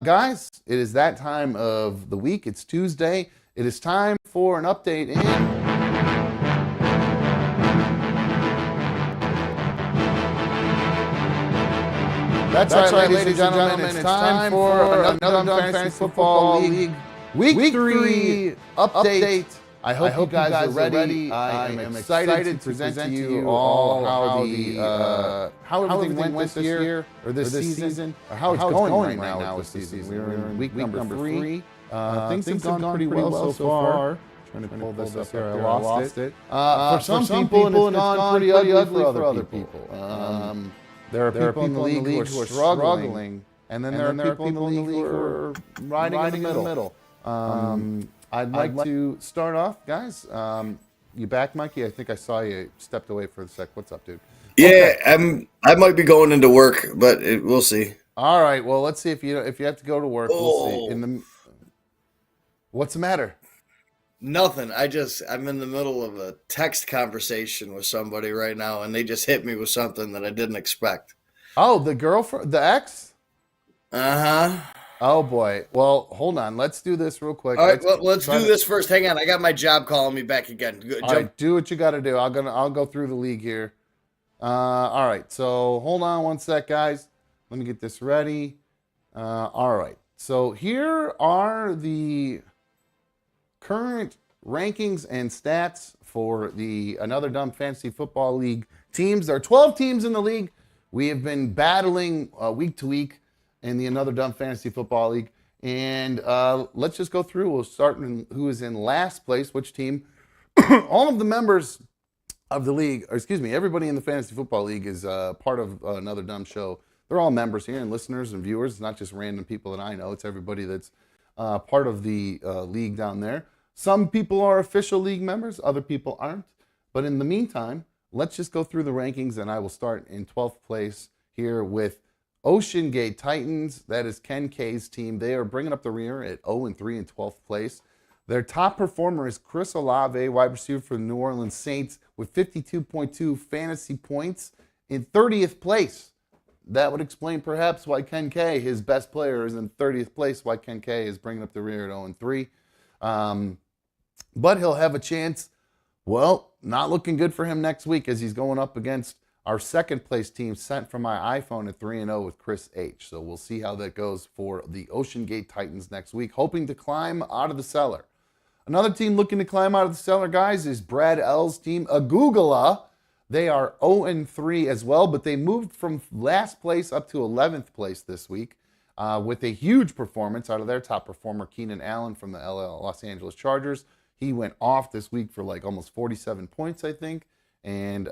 Guys, it is that time of the week. It's Tuesday. It is time for an update in. That's right, ladies and gentlemen. It's time for another Dumb Fantasy Football League Week 3 update. I hope you guys are ready. I am excited to present to you all how everything went this year, or this season, or how it's going right now with this season. We're in week number 3. Things have gone pretty well so far. Trying to pull this up here. I lost it. For some people, it's gone pretty ugly for other people. There are people in the league who are struggling, and then there are people in the league who are riding in the middle. I'd like to start off, guys. You back, Mikey? I think I saw you stepped away for a sec. What's up, dude? Yeah, okay. I might be going into work, but we'll see. All right. Well, let's see if you have to go to work. We'll see. What's the matter? Nothing. I'm in the middle of a text conversation with somebody right now, and they just hit me with something that I didn't expect. Oh, the girlfriend, the ex? Uh-huh. Oh, boy. Well, hold on. Let's do this real quick. All right, let's do this first. Hang on. I got my job calling me back again. All right, do what you got to do. I'll go through the league here. All right. So hold on one sec, guys. Let me get this ready. All right. So here are the current rankings and stats for the Another Dumb Fantasy Football League teams. There are 12 teams in the league. We have been battling week to week in the Another Dumb Fantasy Football League. And let's just go through. We'll start in who is in last place, which team. All of the members of the league, or excuse me, everybody in the Fantasy Football League is part of Another Dumb Show. They're all members here and listeners and viewers. It's not just random people that I know. It's everybody that's part of the league down there. Some people are official league members, other people aren't. But in the meantime, let's just go through the rankings, and I will start in 12th place here with Ocean Gate Titans. That is Ken K's team. They are bringing up the rear at 0-3 in 12th place. Their top performer is Chris Olave, wide receiver for the New Orleans Saints, with 52.2 fantasy points in 30th place. That would explain perhaps why Ken K, his best player, is in 30th place, why Ken K is bringing up the rear at 0-3. But he'll have a chance. Well, not looking good for him next week as he's going up against our second place team sent from my iPhone at 3-0 with Chris H. So we'll see how that goes for the Ocean Gate Titans next week, hoping to climb out of the cellar. Another team looking to climb out of the cellar, guys, is Brad L's team, Agugala. They are 0-3 as well, but they moved from last place up to 11th place this week with a huge performance out of their top performer, Keenan Allen from the Los Angeles Chargers. He went off this week for like almost 47 points, I think, and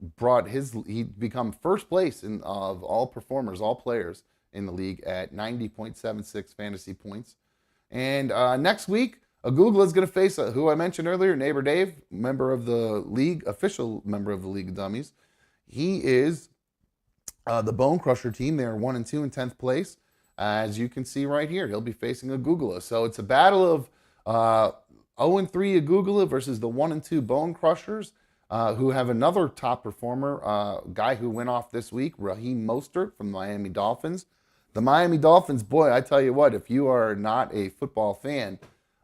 he become first place of all performers, all players in the league at 90.76 fantasy points. And next week, Agugla is going to face who I mentioned earlier, Neighbor Dave, member of the league, official member of the League of Dummies. He is the Bone Crusher team. They are 1-2 in 10th place. As you can see right here, he'll be facing Agugla. So it's a battle of 0-3 Agugla versus the 1-2 Bone Crushers, who have another top performer, guy who went off this week, Raheem Mostert from the Miami Dolphins. The Miami Dolphins, boy, I tell you what, if you are not a football fan,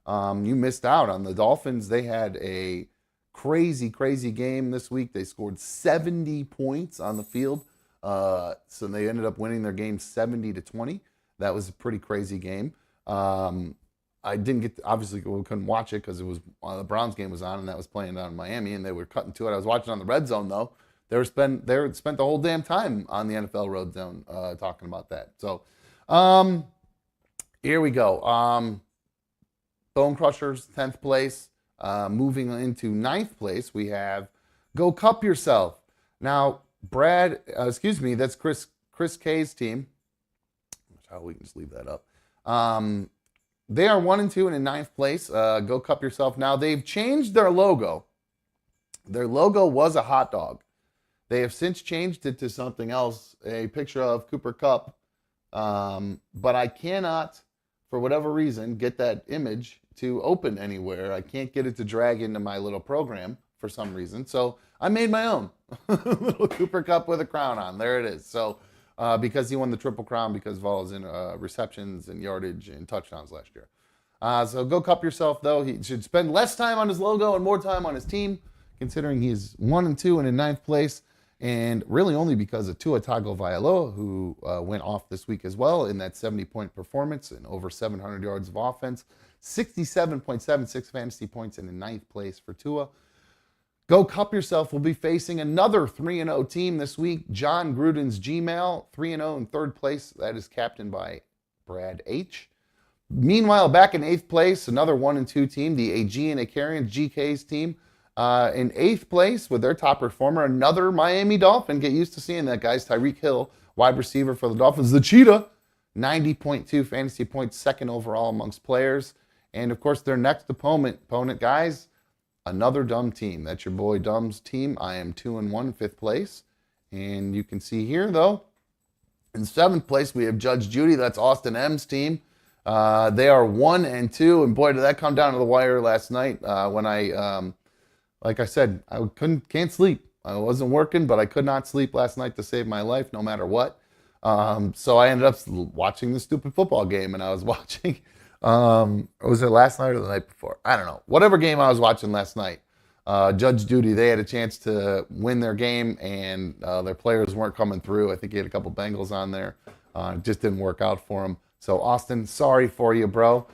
you missed out on the Dolphins. They had a crazy, crazy game this week. They scored 70 points on the field, so they ended up winning their game 70-20. That was a pretty crazy game. I didn't get obviously we couldn't watch it because it was the Browns game was on and that was playing down in Miami and they were cutting to it. I was watching on the Red Zone though. They spent the whole damn time on the NFL Red Zone talking about that. So here we go. Bone Crushers 10th place. Moving into 9th place, we have Go Cup Yourself. Now that's Chris K's team. How we can just leave that up. They are 1-2 and in 9th place. Go Cup Yourself. Now, they've changed their logo. Their logo was a hot dog. They have since changed it to something else, a picture of Cooper Kupp. But I cannot, for whatever reason, get that image to open anywhere. I can't get it to drag into my little program for some reason. So I made my own little Cooper Kupp with a crown on. There it is. So because he won the Triple Crown because of all his receptions and yardage and touchdowns last year. So go cup yourself, though. He should spend less time on his logo and more time on his team, considering he's 1-2 and in 9th place. And really only because of Tua Tagovailoa, who went off this week as well in that 70-point performance and over 700 yards of offense. 67.76 fantasy points and in 9th place for Tua. Go cup yourself. We'll be facing another 3-0 team this week. John Gruden's Gmail, 3-0 in 3rd place. That is captained by Brad H. Meanwhile, back in 8th place, another 1-2 team, the Aegean Icarians, GK's team. In 8th place with their top performer, another Miami Dolphin. Get used to seeing that, guys. Tyreek Hill, wide receiver for the Dolphins. The Cheetah, 90.2 fantasy points, 2nd overall amongst players. And, of course, their next opponent, guys, another Dumb team. That's your boy Dumb's team. I am 2-1, 5th place. And you can see here, though, in 7th place, we have Judge Judy. That's Austin M's team. They are 1-2. And, boy, did that come down to the wire last night when I... like I said, I can't sleep. I wasn't working, but I could not sleep last night to save my life, no matter what. So I ended up watching the stupid football game, and I was watching. Was it last night or the night before? I don't know. Whatever game I was watching last night, Judge Judy, they had a chance to win their game, and their players weren't coming through. I think he had a couple Bengals on there. It just didn't work out for him. So Austin, sorry for you, bro.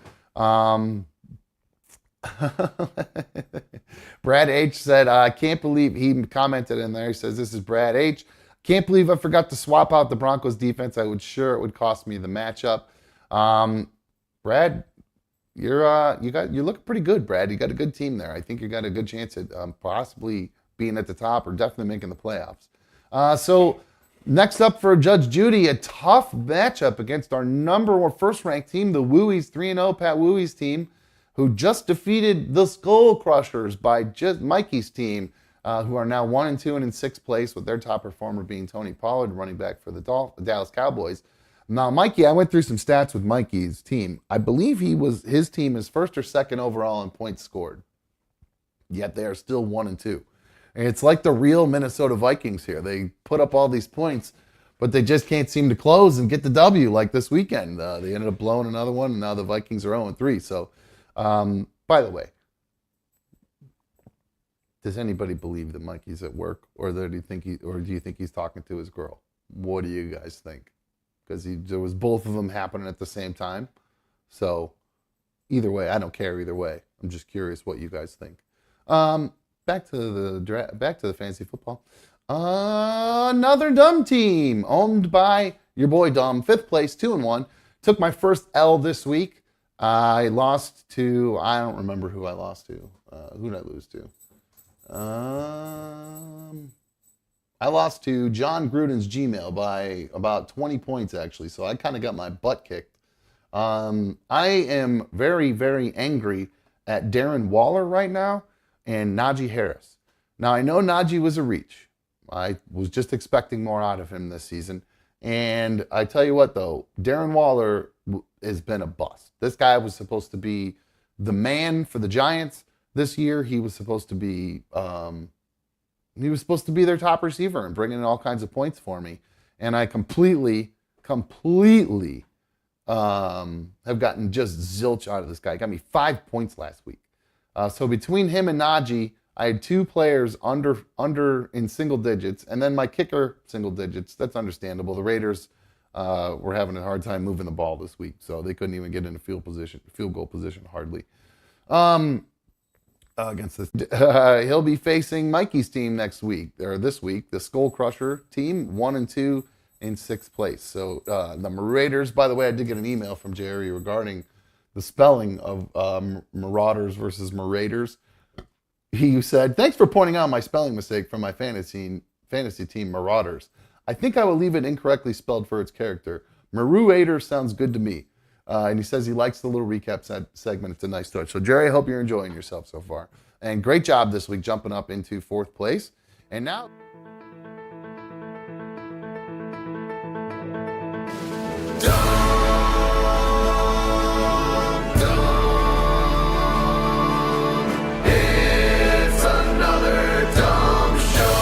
Brad H said, I can't believe, he commented in there, he says, this is Brad H. Can't believe I forgot to swap out the Broncos defense. I would sure it would cost me the matchup. Brad, you're looking pretty good, Brad. You got a good team there. I think you got a good chance at possibly being at the top or definitely making the playoffs. So next up for Judge Judy, a tough matchup against our number one first-ranked team, the Wooey's 3-0 Pat Wooey's team, who just defeated the Skull Crushers by just Mikey's team, who are now 1-2 and in 6th place, with their top performer being Tony Pollard, running back for the Dallas Cowboys. Now, Mikey, I went through some stats with Mikey's team. I believe his team is 1st or 2nd overall in points scored, yet they are still 1-2. And it's like the real Minnesota Vikings here. They put up all these points, but they just can't seem to close and get the W like this weekend. They ended up blowing another one, and now the Vikings are 0-3. So, by the way, does anybody believe that Mikey's at work, or do you think he's talking to his girl? What do you guys think? Because there was both of them happening at the same time. So either way, I don't care either way. I'm just curious what you guys think. Back to the fantasy football. Another Dumb team owned by your boy Dumb, 5th place, 2-1. Took my first L this week. I lost to, I don't remember who I lost to. Who did I lose to? I lost to John Gruden's Gmail by about 20 points, actually. So I kind of got my butt kicked. I am very, very angry at Darren Waller right now and Najee Harris. Now, I know Najee was a reach. I was just expecting more out of him this season. And I tell you what, though, Darren Waller has been a bust. This guy was supposed to be the man for the Giants this year. He was supposed to be their top receiver and bring in all kinds of points for me. And I completely have gotten just zilch out of this guy. He got me 5 points last week. So between him and Najee, I had 2 players under in single digits, and then my kicker single digits. That's understandable. The Raiders were having a hard time moving the ball this week, so they couldn't even get in a field goal position hardly. Against this, he'll be facing Mikey's team this week, the Skull Crusher team, 1-2 in 6th place. So the Raiders. By the way, I did get an email from Jerry regarding the spelling of Marauders versus Maraiders. He said, "Thanks for pointing out my spelling mistake from my fantasy team, Marauders. I think I will leave it incorrectly spelled for its character. Maruader sounds good to me." And he says he likes the little recap segment. It's a nice touch. So, Jerry, I hope you're enjoying yourself so far. And great job this week jumping up into 4th place. And now... It's another dumb show.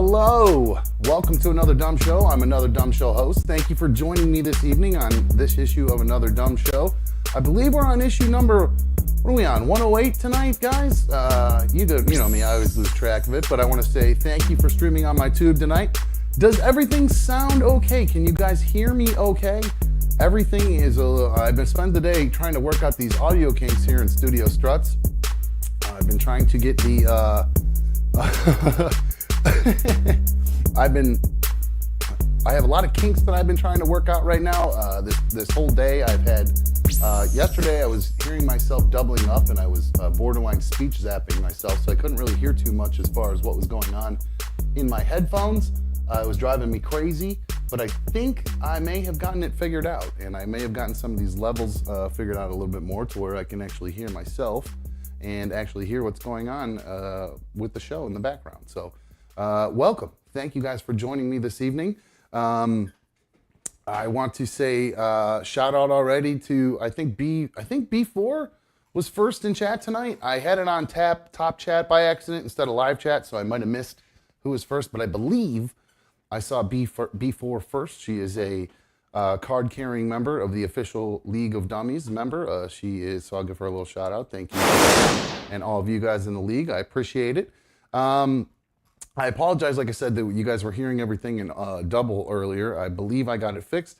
Hello, welcome to Another Dumb Show. I'm Another Dumb Show host. Thank you for joining me this evening on this issue of Another Dumb Show. I believe we're on issue number, what are we on, 108 tonight, guys? You know me, I always lose track of it, but I want to say thank you for streaming on my tube tonight. Does everything sound okay? Can you guys hear me okay? Everything is, I've been spending the day trying to work out these audio kinks here in Studio Struts. I've been trying to get the, I have a lot of kinks that I've been trying to work out right now. This whole day I've had, yesterday I was hearing myself doubling up and I was borderline speech zapping myself, so I couldn't really hear too much as far as what was going on in my headphones. It was driving me crazy, but I think I may have gotten it figured out, and I may have gotten some of these levels figured out a little bit more to where I can actually hear myself and actually hear what's going on with the show in the background. So welcome. Thank you guys for joining me this evening. I want to say shout out already to, I think B4 was first in chat tonight. I had it on top chat by accident instead of live chat, so I might have missed who was first, but I believe I saw B4 first. She is a card-carrying member of the official League of Dummies member. She is, so I'll give her a little shout out. Thank you, and all of you guys in the league. I appreciate it. I apologize, like I said, that you guys were hearing everything in double earlier. I believe I got it fixed.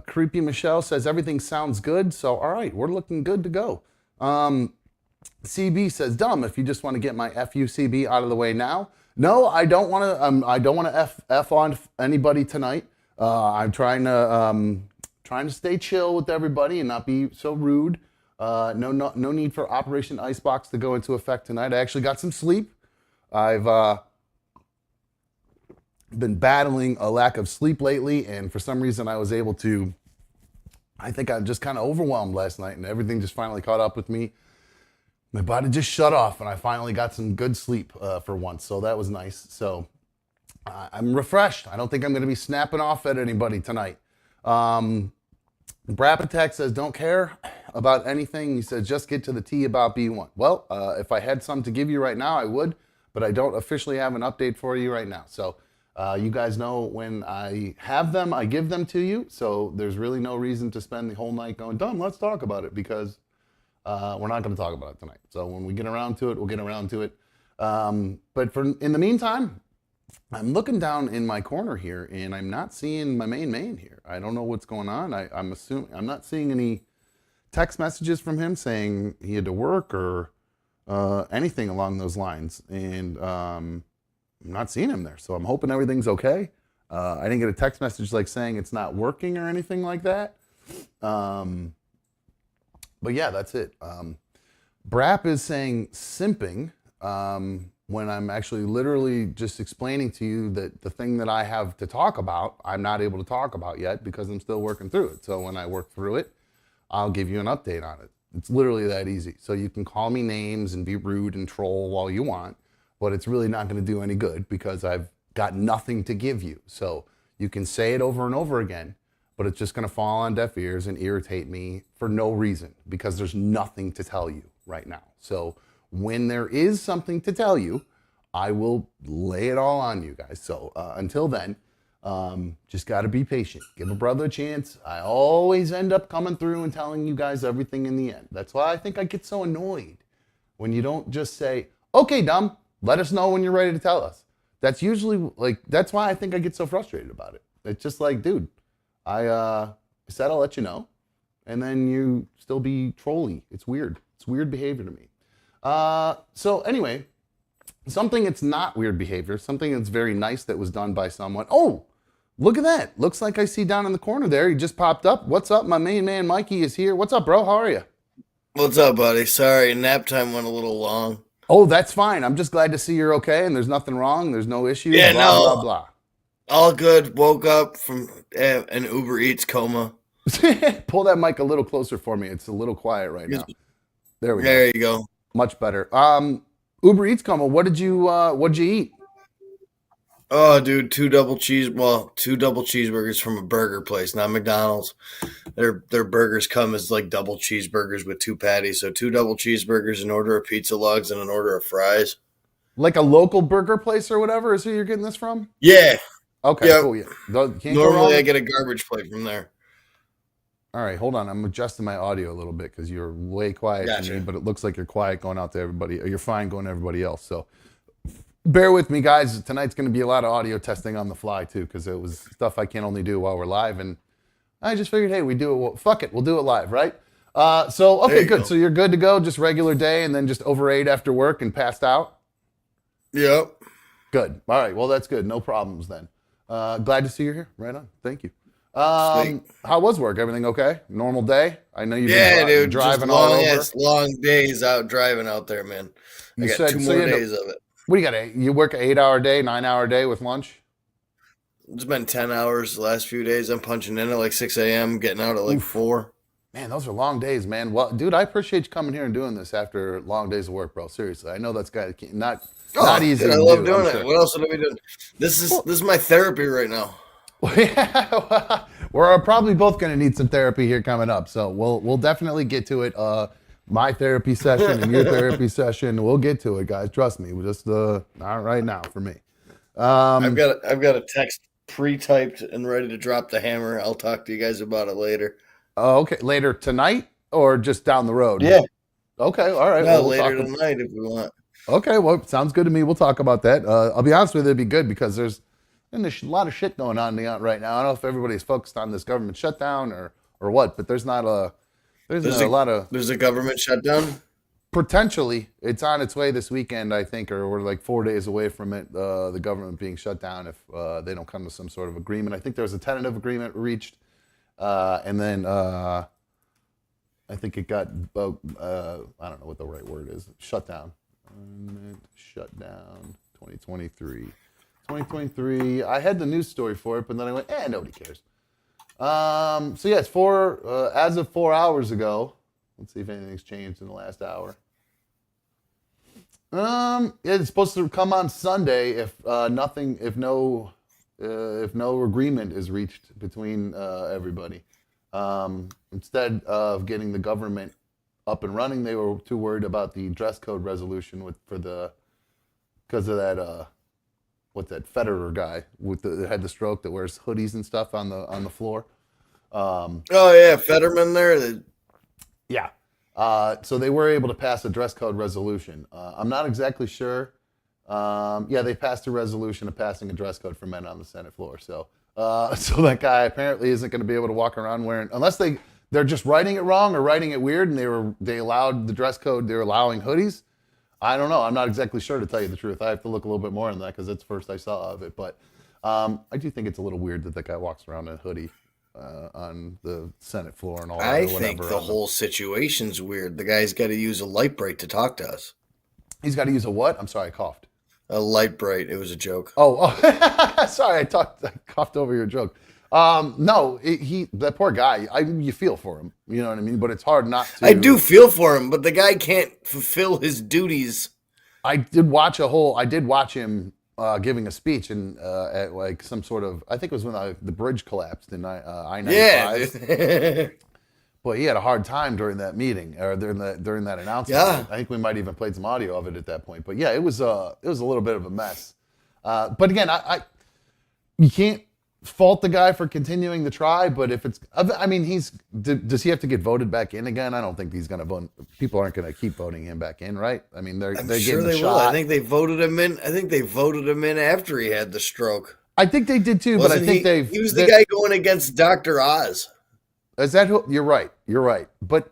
Creepy Michelle says everything sounds good, so all right, we're looking good to go. CB says, dumb, if you just want to get my FUCB out of the way now. No, I don't want to. I don't want to f on anybody tonight. I'm trying to stay chill with everybody and not be so rude. No need for Operation Icebox to go into effect tonight. I actually got some sleep. I've been battling a lack of sleep lately, and for some reason I was able to. I think I just kind of overwhelmed last night, and everything just finally caught up with me. My body just shut off, and I finally got some good sleep for once, so that was nice. So I'm refreshed. I don't think I'm going to be snapping off at anybody tonight. Brapatek says, don't care about anything. He says, just get to the T about B1. Well, if I had some to give you right now, I would, but I don't officially have an update for you right now. So you guys know when I have them, I give them to you. So there's really no reason to spend the whole night going, dumb, let's talk about it, because we're not going to talk about it tonight. So when we get around to it, we'll get around to it. But in the meantime, I'm looking down in my corner here, and I'm not seeing my main here. I don't know what's going on. I'm assuming I'm not seeing any text messages from him saying he had to work or anything along those lines. And I'm not seeing him there. So I'm hoping everything's okay. I didn't get a text message like saying it's not working or anything like that. But yeah, that's it. Brap is saying simping when I'm actually literally just explaining to you that the thing that I have to talk about, I'm not able to talk about yet because I'm still working through it. So when I work through it, I'll give you an update on it. It's literally that easy. So you can call me names and be rude and troll all you want, but it's really not going to do any good because I've got nothing to give you. So you can say it over and over again, but it's just going to fall on deaf ears and irritate me for no reason because there's nothing to tell you right now. So when there is something to tell you, I will lay it all on you guys. So until then, just got to be patient. Give a brother a chance. I always end up coming through and telling you guys everything in the end. That's why I think I get so annoyed when you don't just say, okay, dumb, let us know when you're ready to tell us. That's usually that's why I think I get so frustrated about it. It's just like, dude, I said I'll let you know, and then you still be trolly. It's weird. It's weird behavior to me. So anyway, something that's not weird behavior, something that's very nice that was done by someone. Oh, look at that. Looks like I see down in the corner there. He just popped up. What's up? My main man, Mikey, is here. What's up, bro? How are you? What's up, buddy? Sorry, nap time went a little long. Oh, that's fine. I'm just glad to see you're okay and there's nothing wrong. There's no issues. Yeah, blah, no. blah, blah. All good. Woke up from an Uber Eats coma. Pull that mic a little closer for me. It's a little quiet right now. There we go. There you go. Much better. Uber Eats coma. What did you eat? Oh, dude, two double cheeseburgers from a burger place, not McDonald's. Their burgers come as like double cheeseburgers with two patties. So 2 double cheeseburgers, an order of pizza lugs, and an order of fries. Like a local burger place or whatever is who you're getting this from? Yeah. Okay, Yep. cool. Yeah. Can't go Normally wrong I with- get a garbage plate from there. All right, hold on. I'm adjusting my audio a little bit because you're way quiet to Gotcha. me, but it looks like you're quiet going out to everybody. Or you're fine going to everybody else. So bear with me, guys. Tonight's going to be a lot of audio testing on the fly too, because it was stuff I can only do while we're live, and I just figured, hey, we do it. Well, fuck it, we'll do it live, right? So okay, good. Go. So you're good to go. Just regular day, and then just overate after work and passed out. Yep. Good. All right. Well, that's good. No problems then. Glad to see you here. Right on. Thank you. Sweet. How was work? Everything okay? Normal day? I know you've Yeah, been dude. driving just all long over. long days out driving out there, man. I got 2 more days of it. What do you got? You work an 8-hour day, 9-hour day with lunch? It's been 10 hours the last few days. I'm punching in at like 6 a.m., getting out at like 4. Man, those are long days, man. Well, dude, I appreciate you coming here and doing this after long days of work, bro. Seriously, I know that's not easy. Dude, I to love do, doing it. sure. What else would I be doing? This is my therapy right now. Yeah, we're probably both going to need some therapy here coming up, so we'll definitely get to it. My therapy session and your therapy session, we'll get to it, guys. Trust me. We're just not right now for me. I've got a text pre-typed and ready to drop the hammer. I'll talk to you guys about it later. Okay, later tonight or just down the road? Yeah. Okay, all right. No, Well, we'll later talk tonight if we want. Okay, well, sounds good to me. We'll talk about that. I'll be honest with you, it'd be good because there's a lot of shit going on right now. I don't know if everybody's focused on this government shutdown or what, but there's a lot of There's a government shutdown. potentially. It's on its way this weekend, I think, or we're like 4 days away from it. The government being shut down if they don't come to some sort of agreement. I think there was a tentative agreement reached, and then I think it got I don't know what the right word is. Shutdown. Shutdown 2023. 2023. I had the news story for it, but then I went, nobody cares. So yeah, it's as of 4 hours ago. Let's see if anything's changed in the last hour. It's supposed to come on Sunday if no agreement is reached between everybody. Instead of getting the government up and running, they were too worried about the dress code resolution because of that what's that Fetterman guy that had the stroke that wears hoodies and stuff on the floor. Oh yeah, Fetterman there. Yeah. So they were able to pass a dress code resolution. I'm not exactly sure. Yeah, they passed a resolution of passing a dress code for men on the Senate floor. So that guy apparently isn't going to be able to walk around wearing, unless they're just writing it wrong or writing it weird, and they allowed the dress code. They're allowing hoodies. I don't know. I'm not exactly sure, to tell you the truth. I have to look a little bit more on that because that's the first I saw of it. But I do think it's a little weird that guy walks around in a hoodie on the Senate floor and all that. I think the whole situation's weird. The guy's got to use a light bright to talk to us. He's got to use a what? I'm sorry, I coughed. A light bright. It was a joke. Oh. Sorry, I coughed over your joke. No, that poor guy. You feel for him. You know what I mean? But it's hard not to. I do feel for him, but the guy can't fulfill his duties. I did watch him giving a speech at like some sort of. I think it was when the bridge collapsed in I-95. Yeah. Boy, he had a hard time during that meeting or during that announcement. Yeah. I think we might even played some audio of it at that point. But yeah, it was a little bit of a mess. But again, you can't fault the guy for continuing to try. But if it's, I mean, does he have to get voted back in again? I don't think he's going to vote. People aren't going to keep voting him back in, right? I mean, they're sure getting they the will. shot. I think they voted him in. I think they voted him in after he had the stroke. I think they did too, but I think he was the guy going against Dr. Oz. Is that who? You're right.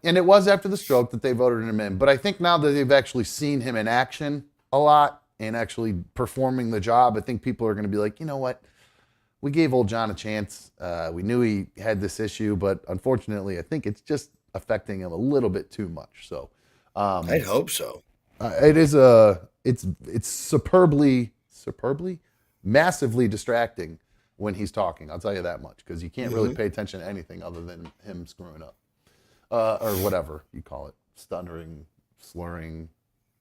And it was after the stroke that they voted him in. But I think now that they've actually seen him in action a lot and actually performing the job, I think people are going to be like, you know what? We gave old John a chance. We knew he had this issue, but unfortunately, I think it's just affecting him a little bit too much. So, I'd hope so. It's superbly, massively distracting when he's talking. I'll tell you that much, because you can't really pay attention to anything other than him screwing up or whatever you call it, stuttering, slurring,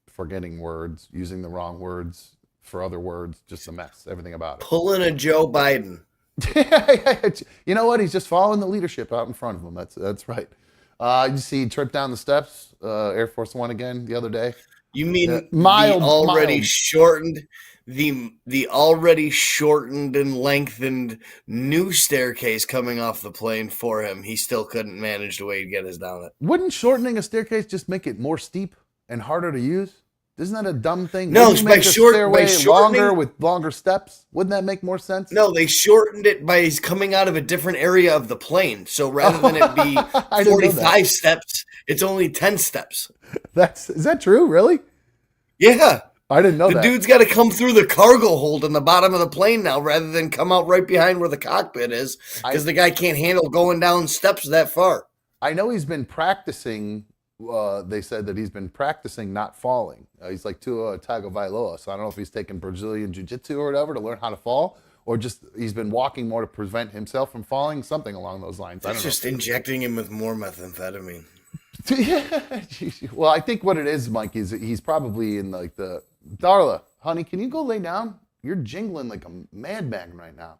forgetting words, using the wrong words for other words, just a mess, everything about it. Pulling a Joe Biden. You know what? He's just following the leadership out in front of him. That's right. You see, he tripped down the steps, Air Force One again the other day. You mean Mild. the already shortened and lengthened new staircase coming off the plane for him? He still couldn't manage the way to get us down it. Wouldn't shortening a staircase just make it more steep and harder to use? Isn't that a dumb thing? No, Wouldn't you make the stairway longer shortening. with longer steps? Wouldn't that make more sense? No, they shortened it by coming out of a different area of the plane. So rather than it be I didn't know that. 45 steps, it's only 10 steps. Is that true? Really? Yeah. I didn't know The that. dude's got to come through the cargo hold in the bottom of the plane now rather than come out right behind where the cockpit is because the guy can't handle going down steps that far. I know he's been practicing. They said that he's been practicing not falling. He's like Tua Tagovailoa, so I don't know if he's taking Brazilian jiu-jitsu or whatever to learn how to fall, or just he's been walking more to prevent himself from falling, something along those lines. That's just injecting him with more methamphetamine. Well, I think what it is, Mike, is he's probably in like the Darla, honey, can you go lay down? You're jingling like a madman right now.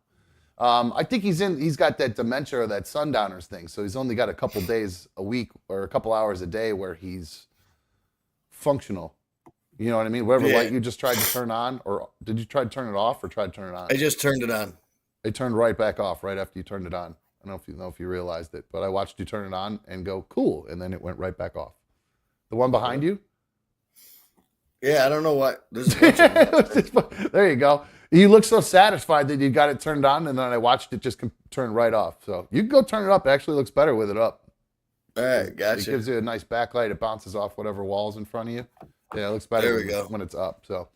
I think he's got that dementia or that sundowners thing. So he's only got a couple days a week or a couple hours a day where he's functional. You know what I mean? Whatever light you just tried to turn on, or did you try to turn it off or try to turn it on? I just turned it on. It turned right back off right after you turned it on. I don't know if you realized it, but I watched you turn it on and go cool, and then it went right back off. The one behind you? Yeah, I don't know what. There's a bunch of there you go. You look so satisfied that you got it turned on, and then I watched it just turn right off. So you can go turn it up. It actually looks better with it up. All right, gotcha. It gives you a nice backlight. It bounces off whatever wall's in front of you. Yeah, it looks better when it's up. So,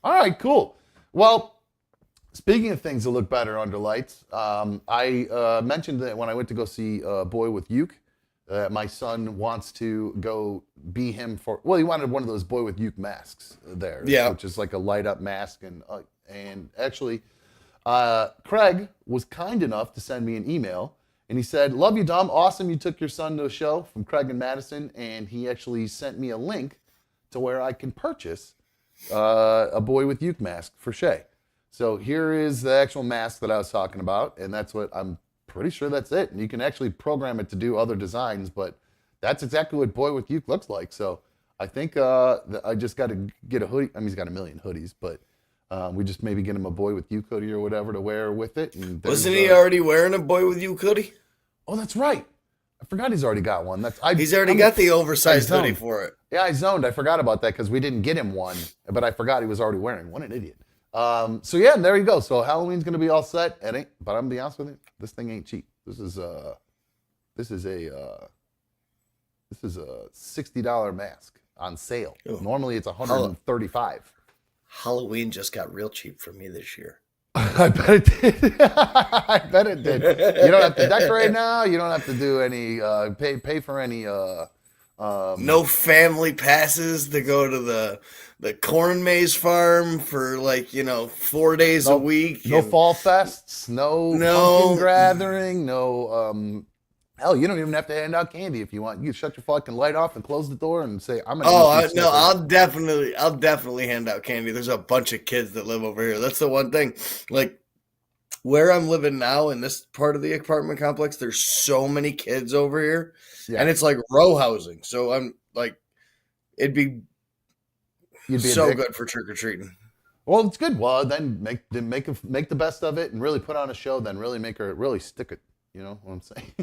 all right, cool. Well, speaking of things that look better under lights, I mentioned that when I went to go see Boy with Uke, my son wants to go be him for. Well, he wanted one of those Boy with Uke masks there, which is like a light up mask, and actually, Craig was kind enough to send me an email, and he said, "Love you, Dom. Awesome, you took your son to a show," from Craig and Madison, and he actually sent me a link to where I can purchase a Boy with Uke mask for Shay. So here is the actual mask that I was talking about, and that's what I'm pretty sure that's it. And you can actually program it to do other designs, but that's exactly what Boy with Uke looks like. So I think I just got to get a hoodie. I mean, he's got a million hoodies, but we just maybe get him a Boy with Uke hoodie or whatever to wear with it. And wasn't he already wearing a Boy with Uke hoodie? Oh, that's right. I forgot he's already got one. He's already got the oversized hoodie for it. Yeah, I zoned. I forgot about that because we didn't get him one, but I forgot he was already wearing one. An idiot. So yeah, there you go. So Halloween's gonna be all set. But I'm gonna be honest with you, this thing ain't cheap. This is a $60 mask on sale. Oh. Normally it's $135. Halloween just got real cheap for me this year. I bet it did. I bet it did. You don't have to decorate now. You don't have to do any pay for any. No family passes to go to the corn maze farm for 4 days a week. No fall fests. No pumpkin gathering. No. Hell, you don't even have to hand out candy if you want. You can shut your fucking light off and close the door and say, "I'm gonna." No, I'll definitely hand out candy. There's a bunch of kids that live over here. That's the one thing. Like where I'm living now in this part of the apartment complex, there's so many kids over here, and it's like row housing. So I'm like, it'd be so good for trick or treating. Well, it's good. Well, then make the best of it and really put on a show. Then really stick it. You know what I'm saying?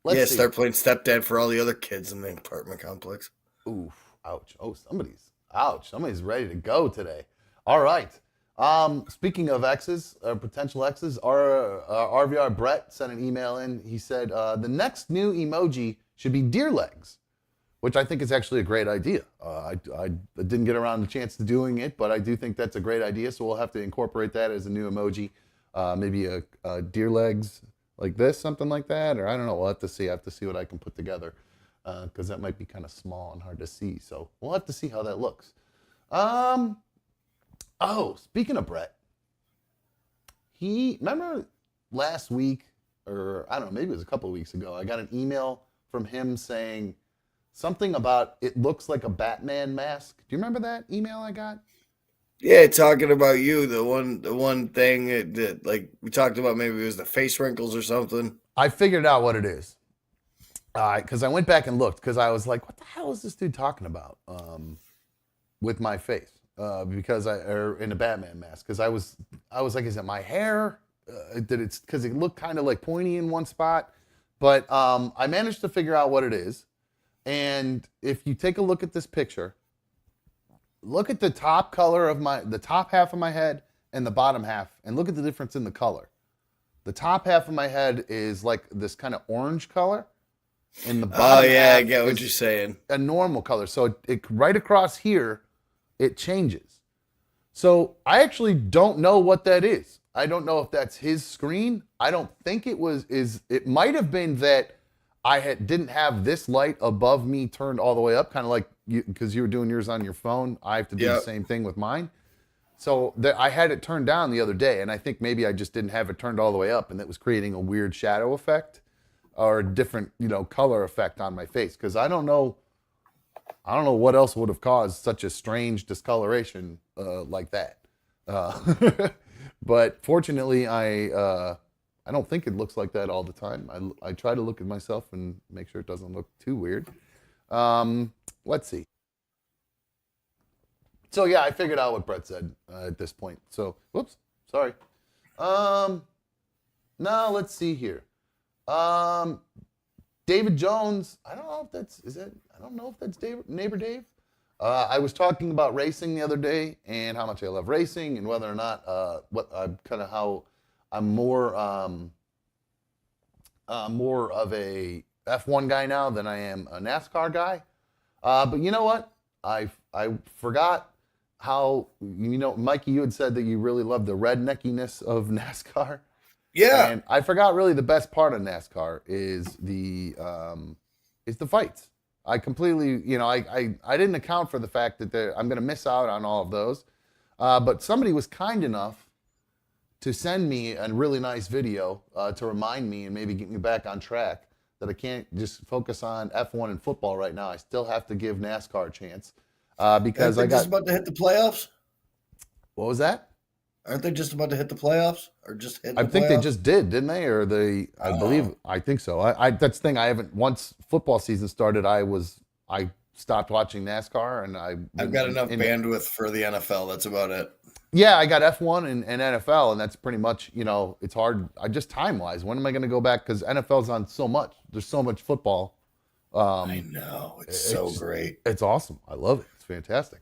Let's see. Start playing stepdad for all the other kids in the apartment complex. Oof, ouch. Oh, somebody's ready to go today. All right. Speaking of exes, potential exes, our RVR Brett sent an email in. He said, the next new emoji should be deer legs, which I think is actually a great idea. I didn't get around the chance to doing it, but I do think that's a great idea. So we'll have to incorporate that as a new emoji. Maybe a deer legs like this, something like that, or I don't know. We'll have to see. I have to see what I can put together because that might be kind of small and hard to see. So we'll have to see how that looks. Oh, speaking of Brett, remember last week, or I don't know, maybe it was a couple of weeks ago, I got an email from him saying something about it looks like a Batman mask. Do you remember that email I got? Yeah, talking about you, the one thing that we talked about, maybe it was the face wrinkles or something. I figured out what it is. because I went back and looked because I was like, what the hell is this dude talking about with my face? Or in a Batman mask, because I was like, is it my hair? Did it's because it looked kind of like pointy in one spot, but I managed to figure out what it is. And if you take a look at this picture, look at the top color of the top half of my head and the bottom half, and look at the difference in the color. The top half of my head is like this kind of orange color, and the bottom half I get what you're saying. A normal color. So it right across here, it changes. So I actually don't know what that is. I don't know if that's his screen. I don't think it was. It might have been that didn't have this light above me turned all the way up, kind of like you, because you were doing yours on your phone. I have to do the same thing with mine. So I had it turned down the other day, and I think maybe I just didn't have it turned all the way up, and that was creating a weird shadow effect or a different, color effect on my face. Because I don't know what else would have caused such a strange discoloration like that. But fortunately, I don't think it looks like that all the time. I try to look at myself and make sure it doesn't look too weird. Let's see. So yeah, I figured out what Brett said at this point. So, whoops, sorry. Now let's see here. David Jones. I don't know if that's Neighbor Dave. I was talking about racing the other day and how much I love racing and whether or not how I'm more of a F1 guy now than I am a NASCAR guy. But you know what? I forgot how, Mikey, you had said that you really love the redneckiness of NASCAR. Yeah. And I forgot really the best part of NASCAR is the fights. I completely, I didn't account for the fact that I'm going to miss out on all of those. But somebody was kind enough to send me a really nice video to remind me and maybe get me back on track that I can't just focus on F1 and football right now. I still have to give NASCAR a chance because Aren't they just about to hit the playoffs? What was that? Aren't they just about to hit the playoffs or just hit? I think they just did, didn't they? Or I think so. That's the thing. I haven't. Once football season started, I stopped watching NASCAR, and I've got enough bandwidth for the NFL. That's about it. Yeah, I got F1 and NFL, and that's pretty much, it's hard. Just time-wise, when am I going to go back? Because NFL's on so much. There's so much football. I know. It's so great. It's awesome. I love it. It's fantastic.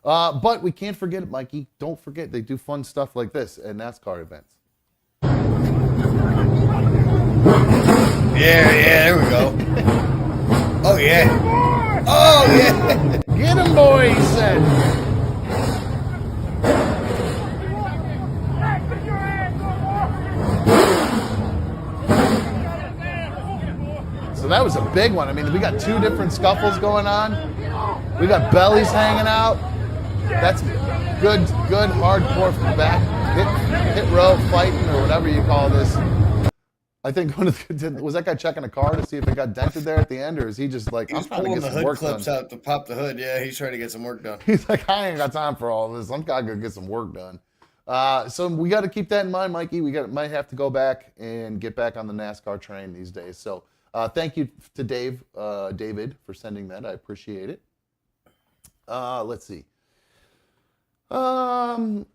But we can't forget it, Mikey. Don't forget, they do fun stuff like this at NASCAR events. Yeah, there we go. Oh, yeah. Oh, yeah. Get him, boy, he said. So that was a big one. I mean, we got two different scuffles going on. We got bellies hanging out. That's good hardcore back hit row fighting or whatever you call this. I think was that guy checking a car to see if it got dented there at the end, or is he just like, I'm trying to get some work clips out to pop the hood? Yeah, he's trying to get some work done. He's like, I ain't got time for all this. I'm gotta go get some work done. So we got to keep that in mind, Mikey. Might have to go back and get back on the NASCAR train these days. So thank you to David, for sending that. I appreciate it. Let's see. We'll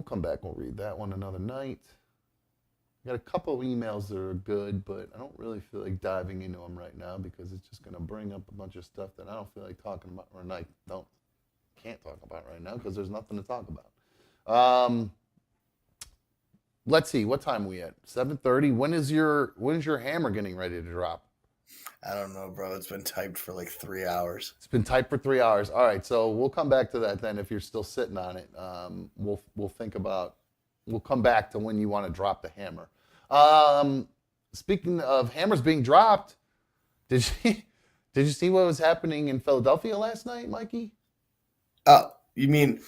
come back. We'll read that one another night. I got a couple of emails that are good, but I don't really feel like diving into them right now because it's just going to bring up a bunch of stuff that I don't feel like talking about, or can't talk about right now because there's nothing to talk about. Let's see, what time are we at? 7:30. When is your hammer getting ready to drop? I don't know, bro. It's been typed for like 3 hours. It's been typed for 3 hours. All right, so we'll come back to that then. If you're still sitting on it, we'll come back to when you want to drop the hammer. Speaking of hammers being dropped, did you see what was happening in Philadelphia last night, Mikey? Oh, you mean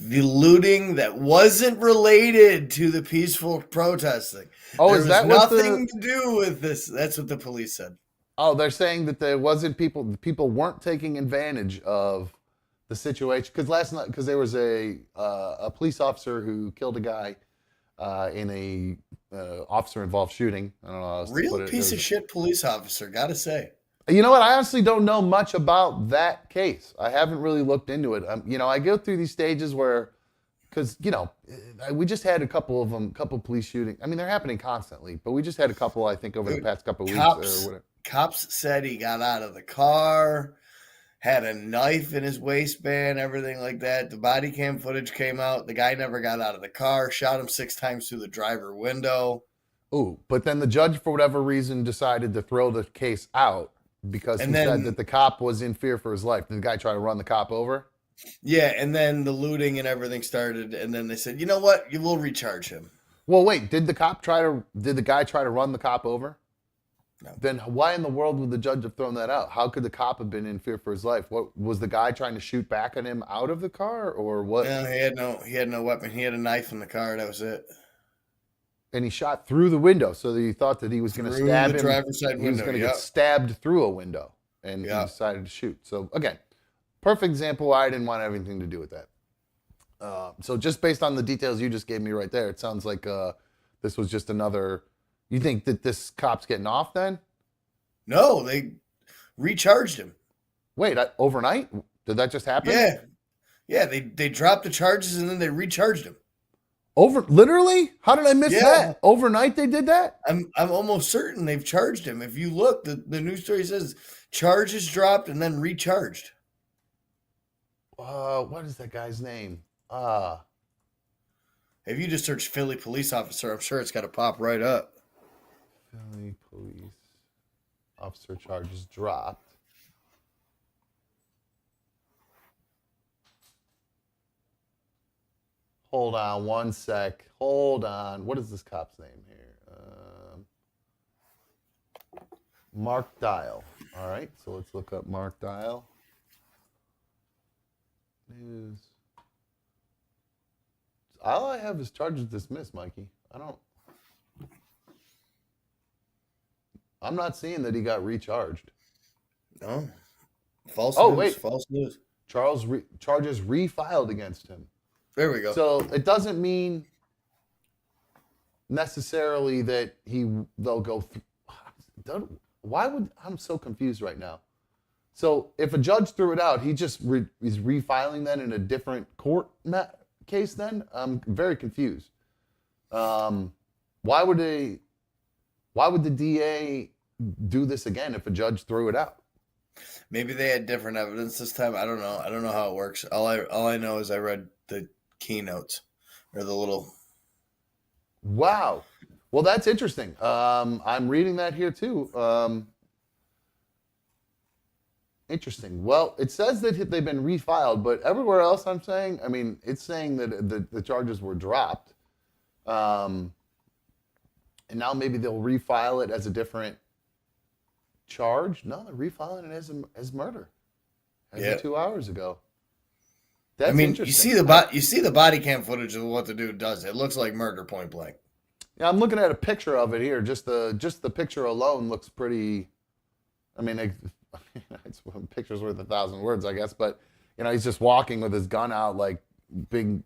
the looting that wasn't related to the peaceful protesting? Oh, is that nothing to do with this? That's what the police said. Oh, they're saying that there wasn't people weren't taking advantage of the situation because last night, because there was a police officer who killed a guy in a officer-involved shooting. I don't know how else to Real put it. piece of shit police officer, gotta say. You know what? I honestly don't know much about that case. I haven't really looked into it. I go through these stages where, because we just had a couple of them, couple police shootings. I mean, they're happening constantly, but we just had a couple, I think, over the past couple of weeks or whatever. Cops said he got out of the car, had a knife in his waistband, everything like that. The body cam footage came out. The guy never got out of the car, shot him 6 times through the driver window. Ooh, but then the judge, for whatever reason, decided to throw the case out because he said that the cop was in fear for his life. Did the guy try to run the cop over? Yeah, and then the looting and everything started, and then they said, you know what? You will recharge him. Well, wait, did the guy try to run the cop over? No. Then why in the world would the judge have thrown that out? How could the cop have been in fear for his life? What was the guy trying to shoot back at him out of the car, or what? No, he had no weapon. He had a knife in the car. That was it. And he shot through the window, so that he thought that he was going to stab him. Driver's side window. He was going to get stabbed through a window, and he decided to shoot. So again, perfect example why I didn't want anything to do with that. So just based on the details you just gave me right there, it sounds like this was just another. You think that this cop's getting off then? No, they recharged him. Wait, overnight? Did that just happen? Yeah. They dropped the charges and then they recharged him. Literally? How did I miss that? Overnight they did that? I'm almost certain they've charged him. If you look, the news story says charges dropped and then recharged. What is that guy's name? If you just search Philly police officer, I'm sure it's got to pop right up. Philly police officer charges dropped. Hold on one sec. Hold on. What is this cop's name here? Mark Dial. All right, so let's look up Mark Dial. News. All I have is charges dismissed, Mikey. I'm not seeing that he got recharged. No. False news. Wait. False news. Charges refiled against him. There we go. So it doesn't mean necessarily that they'll go through. I'm so confused right now. So if a judge threw it out, he just is refiling then in a different court case then? I'm very confused. Why would the DA do this again if a judge threw it out? Maybe they had different evidence this time. I don't know. I don't know how it works. All I know is I read the keynotes or the little. Wow. Well, that's interesting. I'm reading that here too. Interesting. Well, it says that they've been refiled, but everywhere else it's saying that the charges were dropped. And now maybe they'll refile it as a different charge. No, they're refiling it as murder. As of 2 hours ago. That's interesting. You see the body cam footage of what the dude does. It looks like murder point blank. Yeah, I'm looking at a picture of it here. Just the picture alone looks pretty. It's picture's worth 1,000 words, I guess. But he's just walking with his gun out, like big.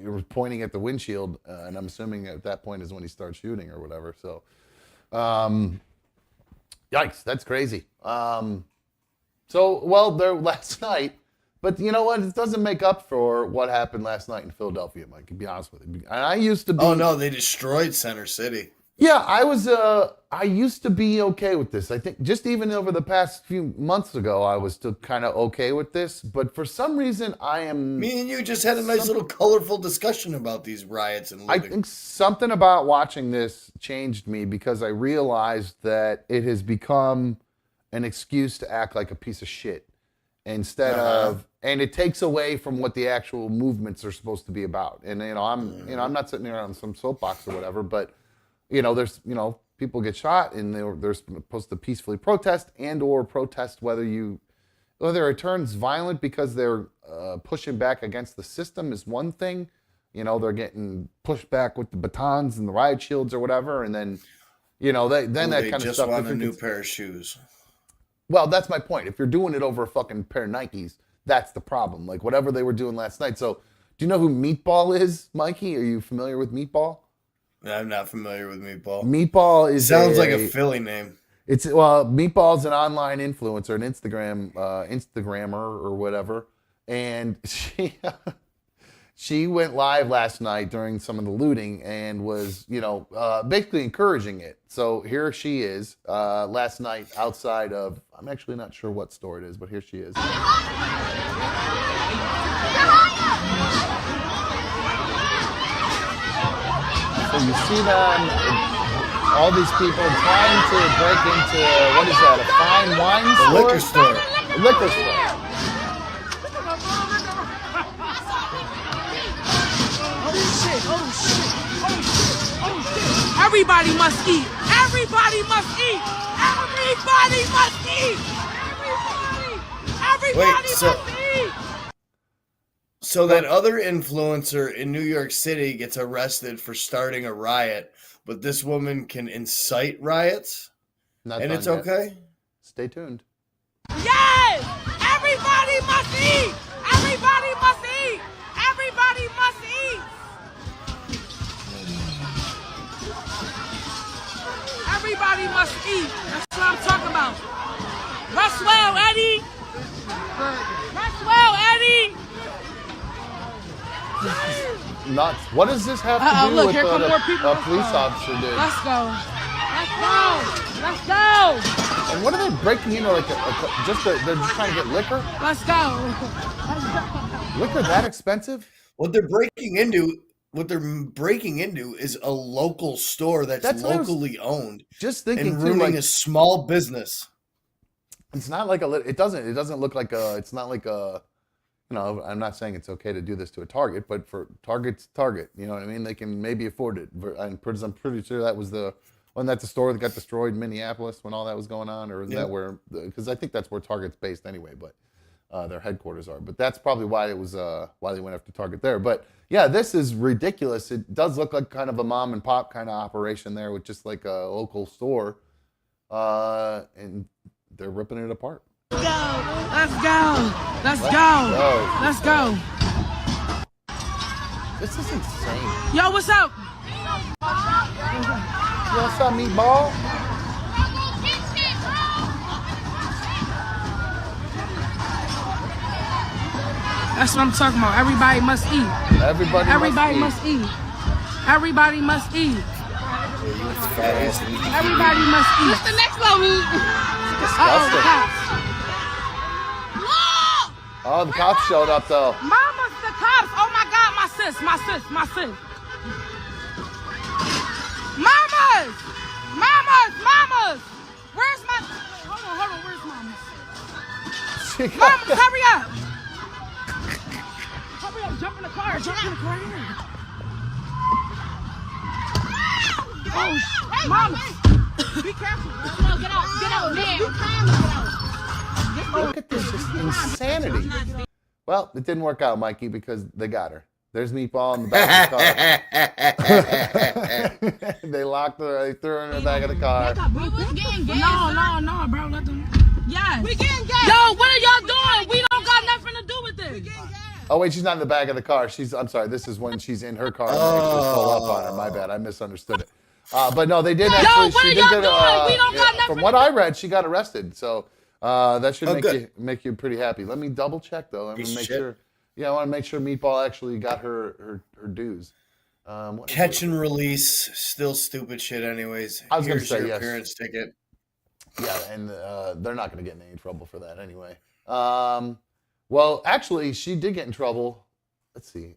He was pointing at the windshield, and I'm assuming at that point is when he starts shooting or whatever. So, yikes, that's crazy. There last night, but you know what? It doesn't make up for what happened last night in Philadelphia, Mike. To be honest with you, and I used to be. Oh no, they destroyed Center City. Yeah, I used to be okay with this. I think just even over the past few months ago, I was still kind of okay with this. But for some reason, I am. Me and you just had a nice little colorful discussion about these riots and looting. I think something about watching this changed me because I realized that it has become an excuse to act like a piece of shit instead of, and it takes away from what the actual movements are supposed to be about. And I'm not sitting there on some soapbox or whatever, but. There's, people get shot and they're supposed to peacefully protest or protest whether it turns violent because they're pushing back against the system is one thing. They're getting pushed back with the batons and the riot shields or whatever. And then, that kind of stuff. They just want a new pair of shoes. Well, that's my point. If you're doing it over a fucking pair of Nikes, that's the problem. Like whatever they were doing last night. So Do you know who Meatball is, Mikey? Are you familiar with Meatball? I'm not familiar with Meatball. Meatball is Sounds like a Philly name. Meatball's an online influencer, an Instagrammer or whatever, and she went live last night during some of the looting and was, basically encouraging it. So here she is last night outside of, I'm actually not sure what store it is, but here she is. So you see them, all these people trying to break into, what is that, a fine wine store? A liquor store. A liquor store. Everybody must eat. Everybody must eat. Everybody must eat. Everybody must eat. So that other influencer in New York City gets arrested for starting a riot, but this woman can incite riots? And it's okay? Stay tuned. Yes! Everybody must eat. Everybody must eat. Everybody must eat. Everybody must eat. That's what I'm talking about. Rest well, Eddie. Rest well, Eddie. Nuts. What does this have to do Look, with here come more what people. a police officer did? Let's go. Let's go. Let's go. And what are they breaking into? They're just trying to get liquor? Let's go. Let's go. Liquor that expensive? What they're breaking into is a local store that's locally owned. Just thinking and too, ruining like, a small business. It's not like it doesn't look like it's not like a, I'm not saying it's okay to do this to a Target, but for Target, you know what I mean? They can maybe afford it. I'm pretty sure that was the store that got destroyed in Minneapolis when all that was going on, or is that where? Because I think that's where Target's based anyway, but their headquarters are. But that's probably why why they went after Target there. But yeah, this is ridiculous. It does look like kind of a mom and pop kind of operation there with just like a local store, and they're ripping it apart. Let's go. Let's go. Let's go. This is insane. Yo, what's up? Yo, what's up, Meatball? That's what I'm talking about. Everybody must eat. Everybody must eat. Everybody must eat. Everybody must eat. What's the next level? Disgusting. Oh, the cops showed up though. Mama's the cops. Oh my God, my sis. Mamas. Where's my? Hold on. Where's Mama's? Mama's, hurry up. Hurry up, jump in the car here. Oh, Mama's. Be careful. No, get out, man. Look at this, just insanity. Well, it didn't work out, Mikey, because they got her. There's Meatball in the back of the car. They locked her, they threw her in the back of the car. No, bro, let them. Yes. We getting gas. Yo, what are y'all doing? We don't got nothing to do with this. We getting gas. Oh, wait, she's not in the back of the car. I'm sorry, this is when she's in her car and they actually pull up on her. My bad, I misunderstood it. But no, they did actually. What are y'all doing? We don't got nothing. From what I read, she got arrested. So that should make you pretty happy. Let me double check though. I want to make sure. Yeah, I want to make sure Meatball actually got her dues. Catch and release, still stupid shit. Anyways, I was going to say your appearance ticket. Yeah, and they're not going to get in any trouble for that anyway. Well, actually, she did get in trouble. Let's see.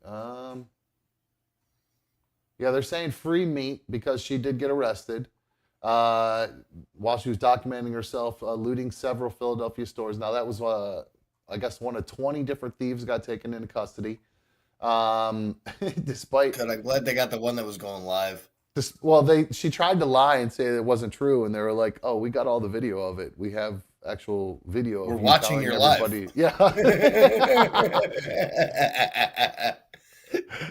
Yeah, they're saying free meat because she did get arrested while she was documenting herself looting several Philadelphia stores. Now, that was, I guess, one of 20 different thieves got taken into custody. Despite... Good, I'm glad they got the one that was going live. She tried to lie and say it wasn't true, and they were like, "Oh, we got all the video of it. We have actual video. We're watching your live." Yeah.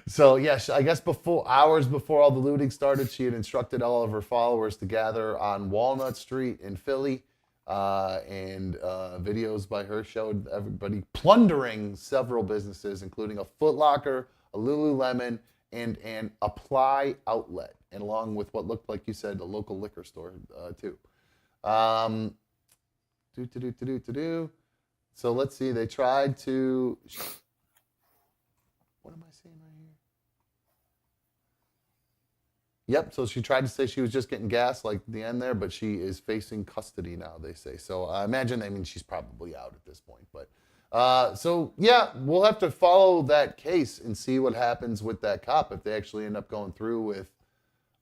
So yes, I guess hours before all the looting started, she had instructed all of her followers to gather on Walnut Street in Philly, and videos by her showed everybody plundering several businesses, including a Foot Locker, a Lululemon, and an Apply outlet, and along with what looked like you said a local liquor store too. So let's see. They tried to. What am I seeing right here? Yep. So she tried to say she was just getting gas, like the end there, but she is facing custody now. They say. So I imagine. I mean, she's probably out at this point. But so yeah, we'll have to follow that case and see what happens with that cop if they actually end up going through with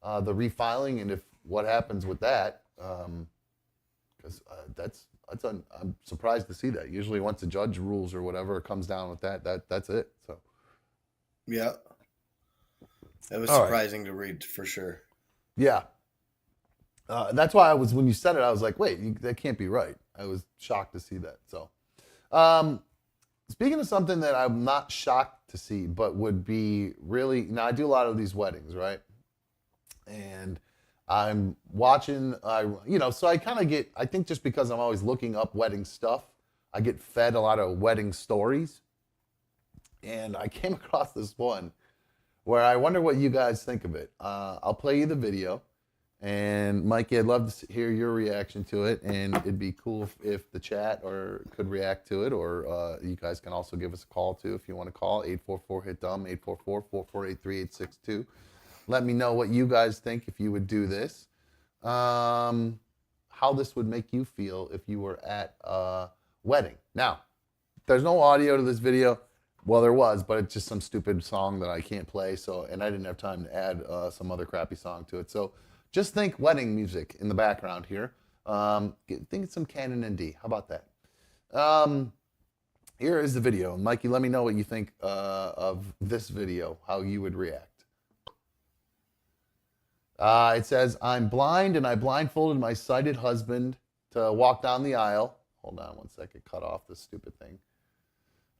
the refiling, and if what happens with that. Because I'm surprised to see that. Usually, once the judge rules or whatever, it comes down with that's it. So. Yeah. That was All surprising to read for sure. Yeah. That's why when you said it, I was like, wait, that can't be right. I was shocked to see that. So, speaking of something that I'm not shocked to see, but would be really, I do a lot of these weddings, right? And I'm watching, so I kind of I think just because I'm always looking up wedding stuff, I get fed a lot of wedding stories. And I came across this one where I wonder what you guys think of it. I'll play you the video. And Mikey, I'd love to hear your reaction to it. And it'd be cool if the chat could react to it. Or you guys can also give us a call too if you want to call. 844-HIT-DUMB, 844-443-8662. Let me know what you guys think if you would do this. How this would make you feel if you were at a wedding. Now, there's no audio to this video. Well, there was, but it's just some stupid song that I can't play. And I didn't have time to add some other crappy song to it. So just think wedding music in the background here. Think of some Canon and D. How about that? Here is the video. Mikey, let me know what you think of this video, how you would react. It says, I'm blind and I blindfolded my sighted husband to walk down the aisle. Hold on one second. Cut off this stupid thing.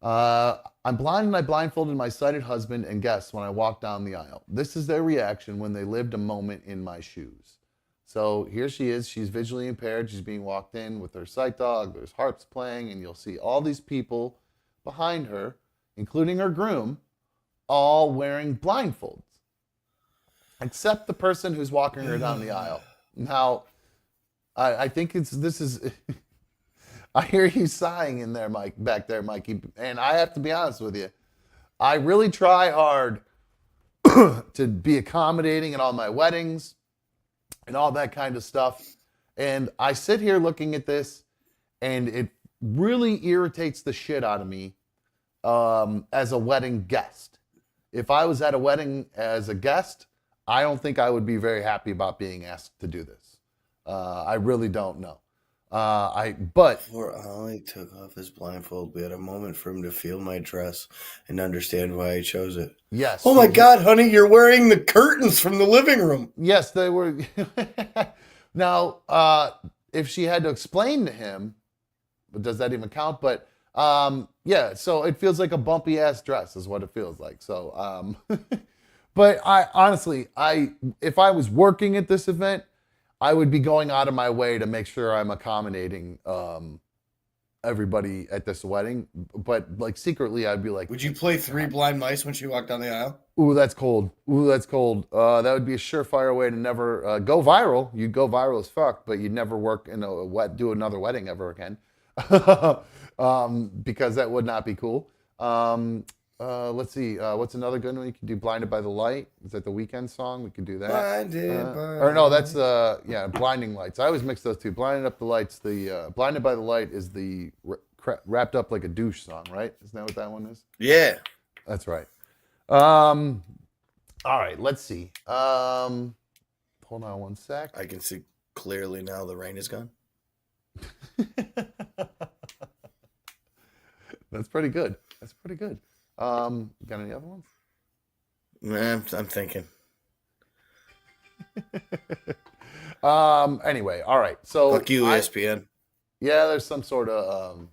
I'm blind and I blindfolded my sighted husband and guests when I walked down the aisle. This is their reaction when they lived a moment in my shoes. So here she is. She's visually impaired. She's being walked in with her sight dog. There's harps playing, and you'll see all these people behind her, including her groom, all wearing blindfolds. Except the person who's walking her down the aisle. Now, I think this is. I hear you sighing in there, Mike, back there, Mikey. And I have to be honest with you. I really try hard to be accommodating at all my weddings and all that kind of stuff. And I sit here looking at this, and it really irritates the shit out of me as a wedding guest. If I was at a wedding as a guest, I don't think I would be very happy about being asked to do this. I really don't know. Before Ollie took off his blindfold, we had a moment for him to feel my dress and understand why I chose it. Yes. Oh my God, honey, you're wearing the curtains from the living room. Yes, they were. Now, if she had to explain to him, but does that even count? But yeah, so it feels like a bumpy ass dress is what it feels like. So, but I honestly, if I was working at this event, I would be going out of my way to make sure I'm accommodating everybody at this wedding. But like secretly, I'd be like, would you play Three Blind Mice when she walked down the aisle? Ooh, that's cold. Ooh, that's cold. That would be a surefire way to never go viral. You'd go viral as fuck, but you'd never work in do another wedding ever again. Because that would not be cool. Let's see. What's another good one you can do? Blinded by the Light. Is that the Weekend song? We could do that. Or no, that's Blinding Lights. I always mix those two. Blinded up the lights. The Blinded by the Light is the Wrapped Up Like a Douche song, right? Isn't that what that one is? Yeah. That's right. All right, let's see. Hold on one sec. I can see clearly now the rain is gone. That's pretty good. That's pretty good. Got any other ones? Nah, I'm thinking. Anyway, all right. So fuck you, ESPN. Yeah, there's some sort of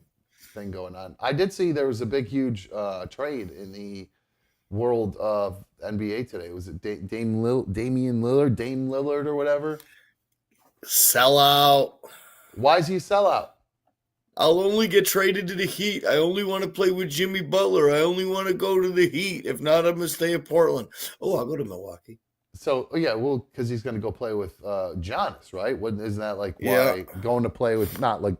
thing going on. I did see there was a big, huge trade in the world of NBA today. Was it Damian Lillard, Dame Lillard or whatever? Sellout. Why is he a sellout? I'll only get traded to the Heat. I only want to play with Jimmy Butler. I only want to go to the Heat. If not, I'm going to stay in Portland. Oh, I'll go to Milwaukee. So yeah, well, because he's going to go play with Giannis, right? Isn't that like why Yeah. going to play with not like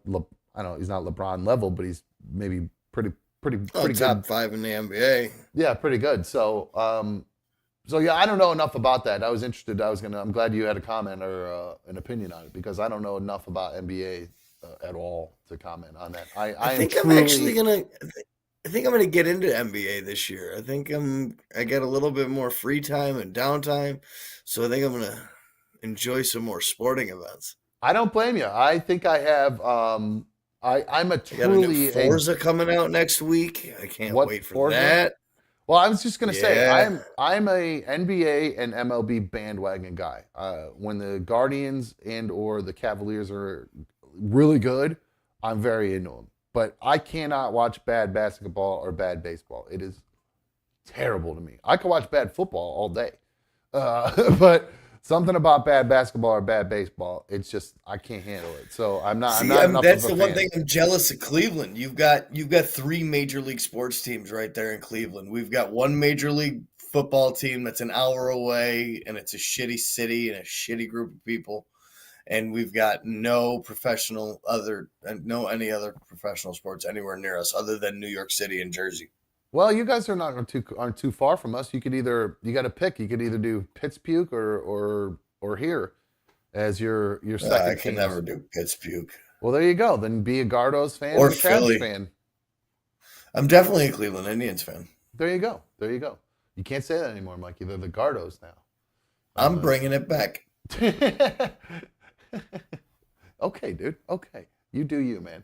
I don't know, he's not LeBron level, but he's maybe pretty Top good. 5 in the NBA. Yeah, pretty good. So so yeah, I don't know enough about that. I was interested. I'm glad you had a comment or an opinion on it because I don't know enough about NBA at all to comment on that. I think I'm actually gonna. I think I'm gonna get into NBA this year. I think I get a little bit more free time and downtime, so I think I'm gonna enjoy some more sporting events. I don't blame you. I think I have. I'm a I got a truly new Forza coming out next week. I can't What wait for Forza? that. Well, I was just gonna say Yeah. I'm a NBA and MLB bandwagon guy. When the Guardians and or the Cavaliers are really good, I'm very into them. But I cannot watch bad basketball or bad baseball. It is terrible to me. I could watch bad football all day, but something about bad basketball or bad baseball, it's just I can't handle it. So I'm not. I'm See, not enough that's of a the one fan. thing I'm jealous of Cleveland. You've got 3 major league sports teams right there in Cleveland. We've got one major league football team that's an hour away, and it's a shitty city and a shitty group of people. And we've got no any other professional sports anywhere near us other than New York City and Jersey. Well, you guys aren't too far from us. You got to pick. You could either do Pittsburgh or here as your second. I can teams. never do Pittsburgh. Well, there you go. Then be a Gardos fan Or and a Cavs Philly. fan. I'm definitely a Cleveland Indians fan. There you go. There you go. You can't say that anymore, Mikey. They're the Gardos now. I'm bringing it back. Okay, dude. Okay. You do you, man.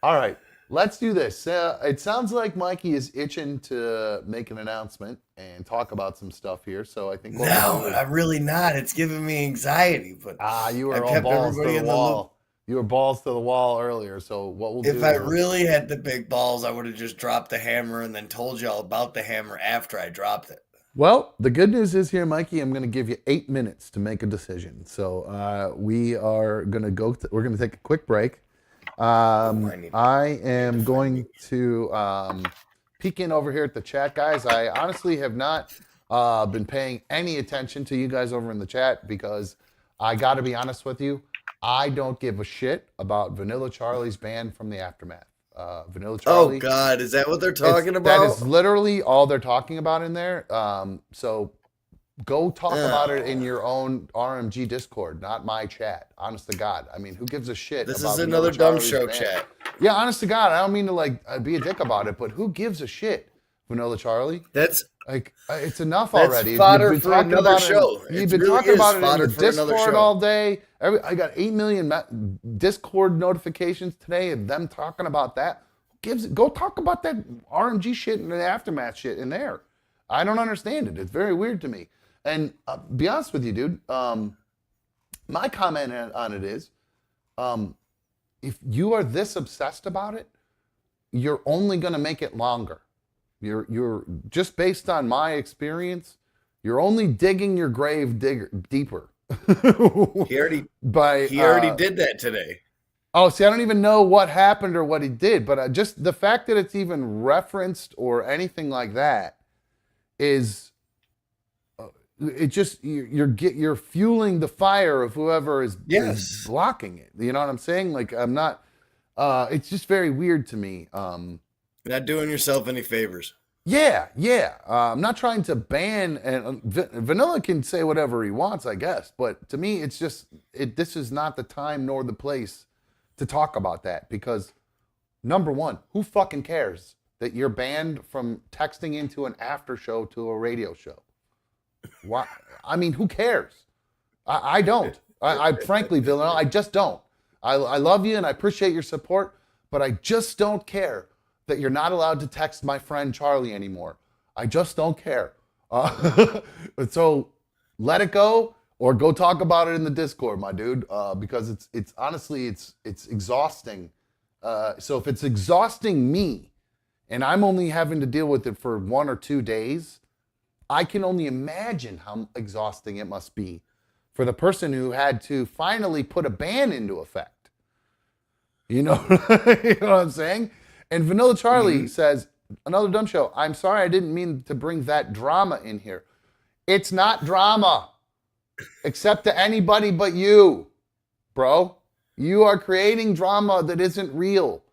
All right. Let's do this. It sounds like Mikey is itching to make an announcement and talk about some stuff here. So I think No, I'm really not. It's giving me anxiety. But you were I've all kept balls to everybody the in the wall. You were balls to the wall earlier. So what we'll do if I is really had the big balls, I would have just dropped the hammer and then told you all about the hammer after I dropped it. well, the good news is here, Mikey, I'm going to give you 8 minutes to make a decision. So we are going to we're going to take a quick break. I am going to peek in over here at the chat, guys. I honestly have not been paying any attention to you guys over in the chat because I got to be honest with you. I don't give a shit about Vanilla Charlie's ban from the aftermath. Vanilla Charlie. Oh God, is that what they're talking about? That is literally all they're talking about in there. So go talk about it in your own RMG Discord, not my chat. Honest to God. I mean, who gives a shit? This about is Vanilla another dumb Charlie's show ban? chat. Yeah, honest to God, I don't mean to like be a dick about it, but who gives a shit, Vanilla Charlie? That's Like it's enough That's already. fodder You've been for talking another about it- show. You've It been really talking is about it in fodder your for another Discord show. all day. I got 8 million Discord notifications today of them talking about that. Go talk about that RMG shit and the aftermath shit in there. I don't understand it. It's very weird to me. And be honest with you, dude. My comment on it is, if you are this obsessed about it, you're only going to make it longer. You're just based on my experience, you're only digging your grave deeper. he already By did that today. Oh, see, I don't even know what happened or what he did, but just the fact that it's even referenced or anything like that is, it just you're fueling the fire of whoever is blocking it. You know what I'm saying? Like I'm not. It's just very weird to me. You're not doing yourself any favors. Yeah. I'm not trying to ban, and Vanilla can say whatever he wants, I guess. But to me, it's just this is not the time nor the place to talk about that because, number one, who fucking cares that you're banned from texting into an after show to a radio show? Why? I mean, who cares? I don't. I frankly, Vanilla, I just don't. I love you and I appreciate your support, but I just don't care that you're not allowed to text my friend Charlie anymore. I just don't care. So let it go or go talk about it in the Discord, my dude, because it's honestly, it's exhausting. So if it's exhausting me and I'm only having to deal with it for 1 or 2 days, I can only imagine how exhausting it must be for the person who had to finally put a ban into effect. You know, you know what I'm saying? And Vanilla Charlie says, another dumb show. I'm sorry, I didn't mean to bring that drama in here. It's not drama, except to anybody but you, bro. You are creating drama that isn't real.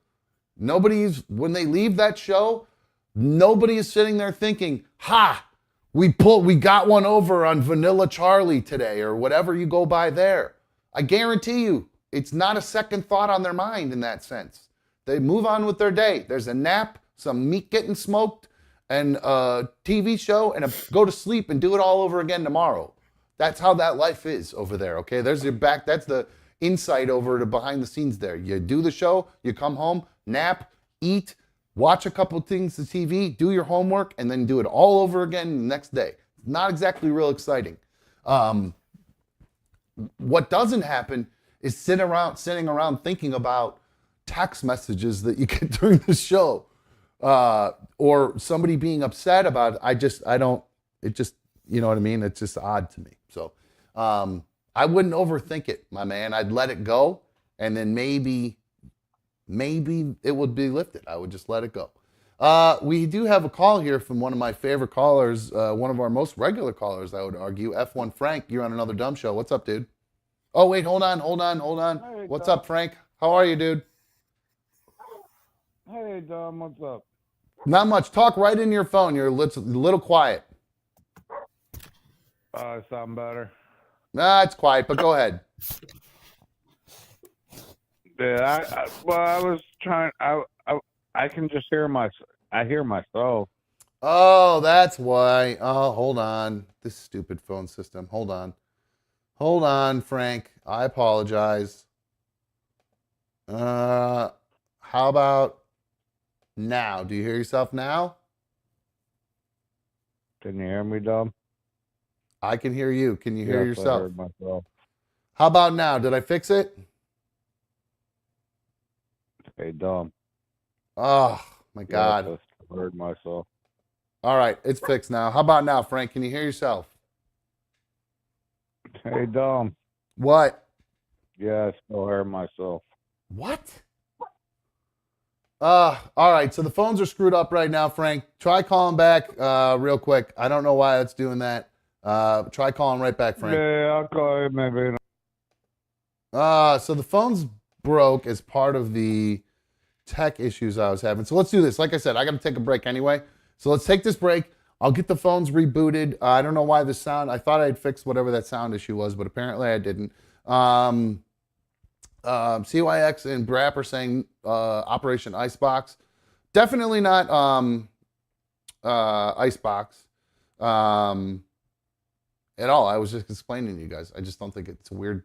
When they leave that show, nobody is sitting there thinking, ha, we got one over on Vanilla Charlie today, or whatever you go by there. I guarantee you, it's not a second thought on their mind in that sense. They move on with their day. There's a nap, some meat getting smoked, and a TV show, and go to sleep and do it all over again tomorrow. That's how that life is over there, okay? There's your back. That's the insight over to behind the scenes there. You do the show, you come home, nap, eat, watch a couple things to TV, do your homework, and then do it all over again the next day. Not exactly real exciting. What doesn't happen is sitting around thinking about text messages that you get during the show, or somebody being upset about it. You know what I mean? It's just odd to me. So I wouldn't overthink it, my man. I'd let it go, and then maybe it would be lifted. I would just let it go. We do have a call here from one of my favorite callers, one of our most regular callers, I would argue. F1 Frank, you're on another dumb show. What's up, dude? Oh, wait, hold on. Hey, What's Dom. up, Frank? How are you, dude? Hey, Dom, what's up? Not much. Talk right into your phone. You're a little quiet. Sound better? Nah, it's quiet, but go ahead. Yeah, I was trying. I can just hear myself. Oh, that's why. Oh, hold on. This stupid phone system. Hold on, Frank. I apologize. How about now? Do you hear yourself now? Can you hear me, Dom? I can hear you. Can you hear Yes, I yourself? heard myself. How about now? Did I fix it? Hey, Dom. Oh, my God. Yes, I heard myself. All right, it's fixed now. How about now, Frank? Can you hear yourself? Hey, Dom. What? Yeah, I still heard myself. What? All right, so the phones are screwed up right now, Frank. Try calling back real quick. I don't know why it's doing that. Try calling right back, Frank. Yeah, I'll call you maybe. So the phone's broke as part of the tech issues I was having. So let's do this. Like I said, I got to take a break anyway. So let's take this break. I'll get the phones rebooted. I don't know why the sound, I thought I had fixed whatever that sound issue was, but apparently I didn't. CYX and Brap are saying Operation Icebox. Definitely not Icebox at all. I was just explaining to you guys. I just don't think it's a weird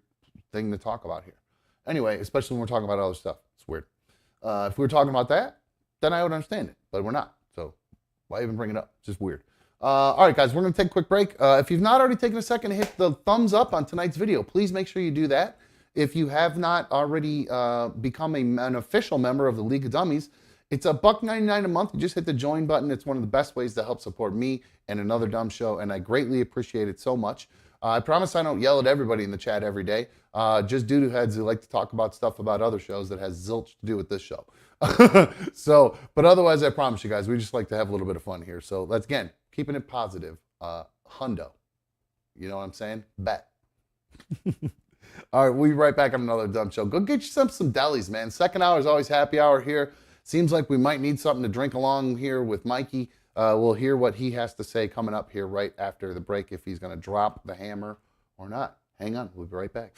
thing to talk about here. Anyway, especially when we're talking about other stuff. It's weird. If we were talking about that, then I would understand it, but we're not. So why even bring it up? It's just weird. All right, guys, we're going to take a quick break. If you've not already taken a second to hit the thumbs up on tonight's video, please make sure you do that. If you have not already become an official member of the League of Dummies, it's $1.99 a month. You just hit the join button. It's one of the best ways to help support me and another dumb show, and I greatly appreciate it so much. I promise I don't yell at everybody in the chat every day. Just doo-doo heads who like to talk about stuff about other shows that has zilch to do with this show. So, but otherwise, I promise you guys, we just like to have a little bit of fun here. So let's, again, keeping it positive. Hundo. You know what I'm saying? Bet. All right, we'll be right back on another dumb show. Go get yourself some delis, man. Second hour is always happy hour here. Seems like we might need something to drink along here with Mikey. We'll hear what he has to say coming up here right after the break, if he's going to drop the hammer or not. Hang on, we'll be right back.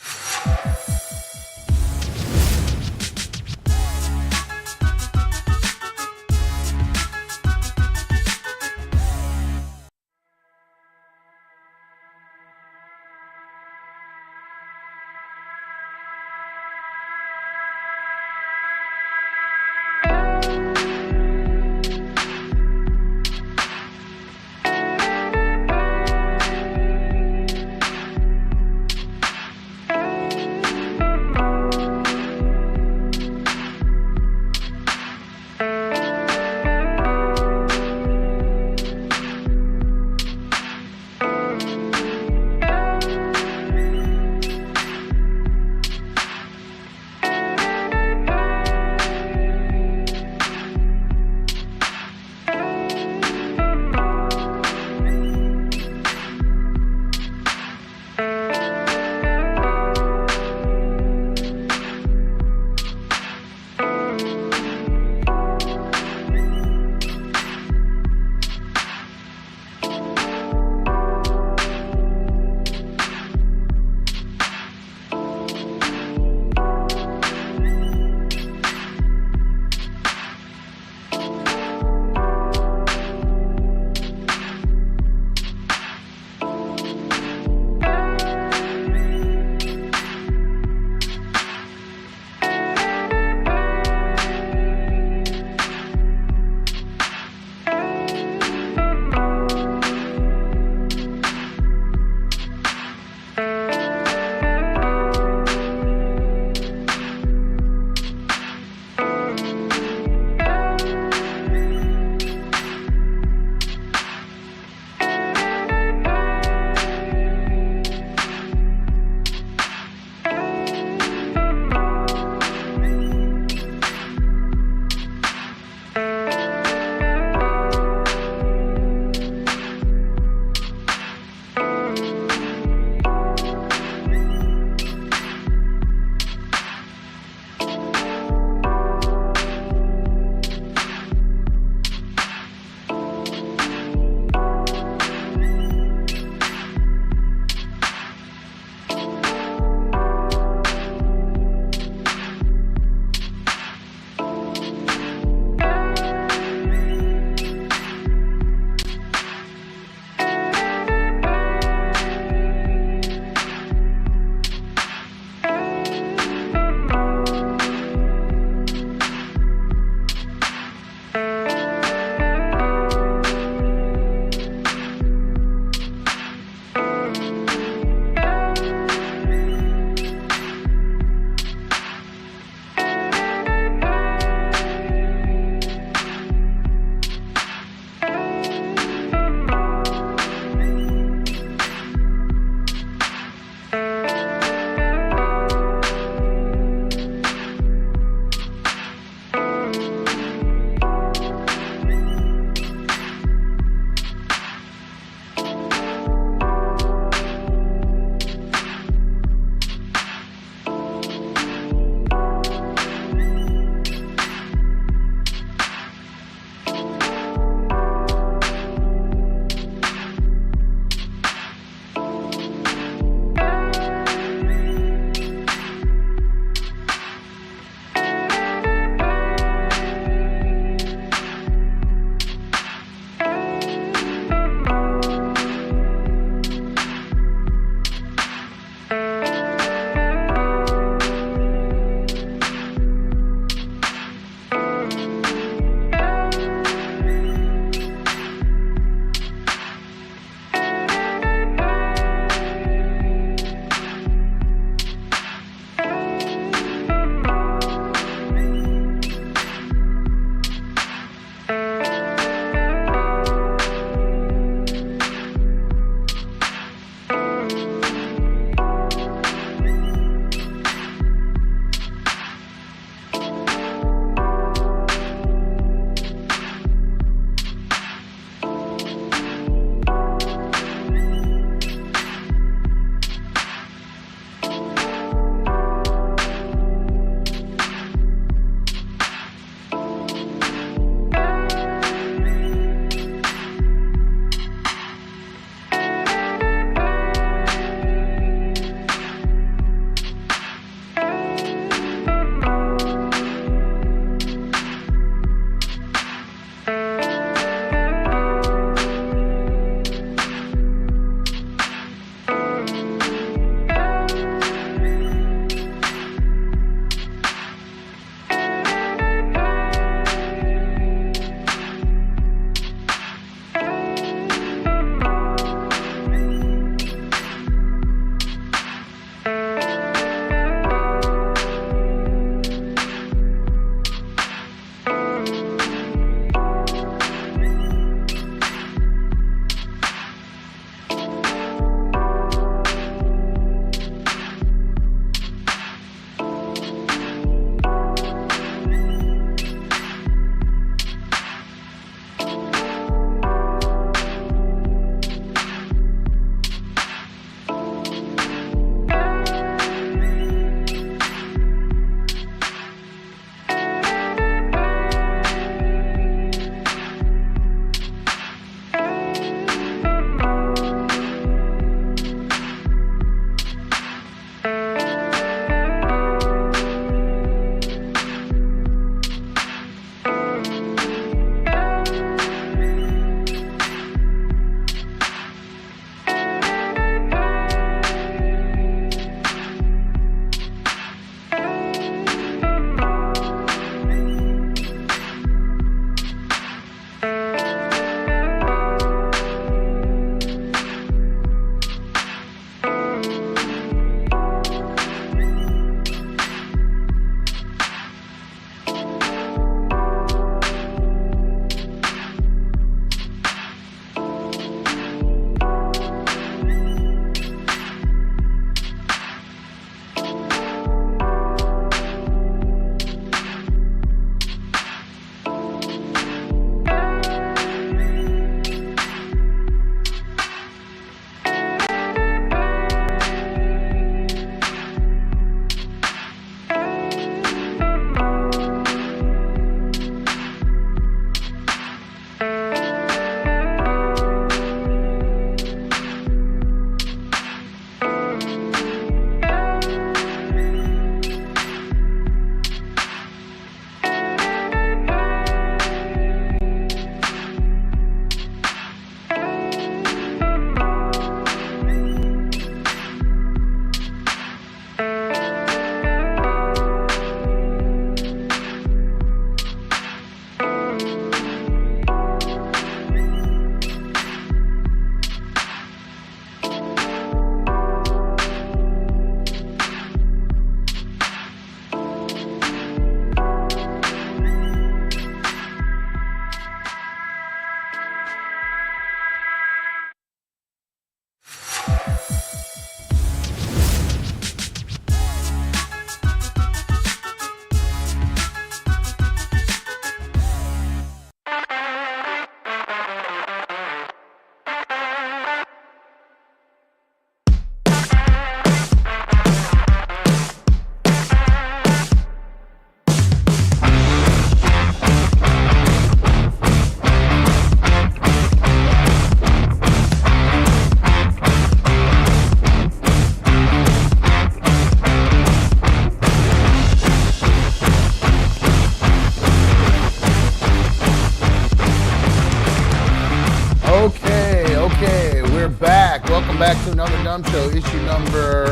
Welcome back to another Dumb Show, issue number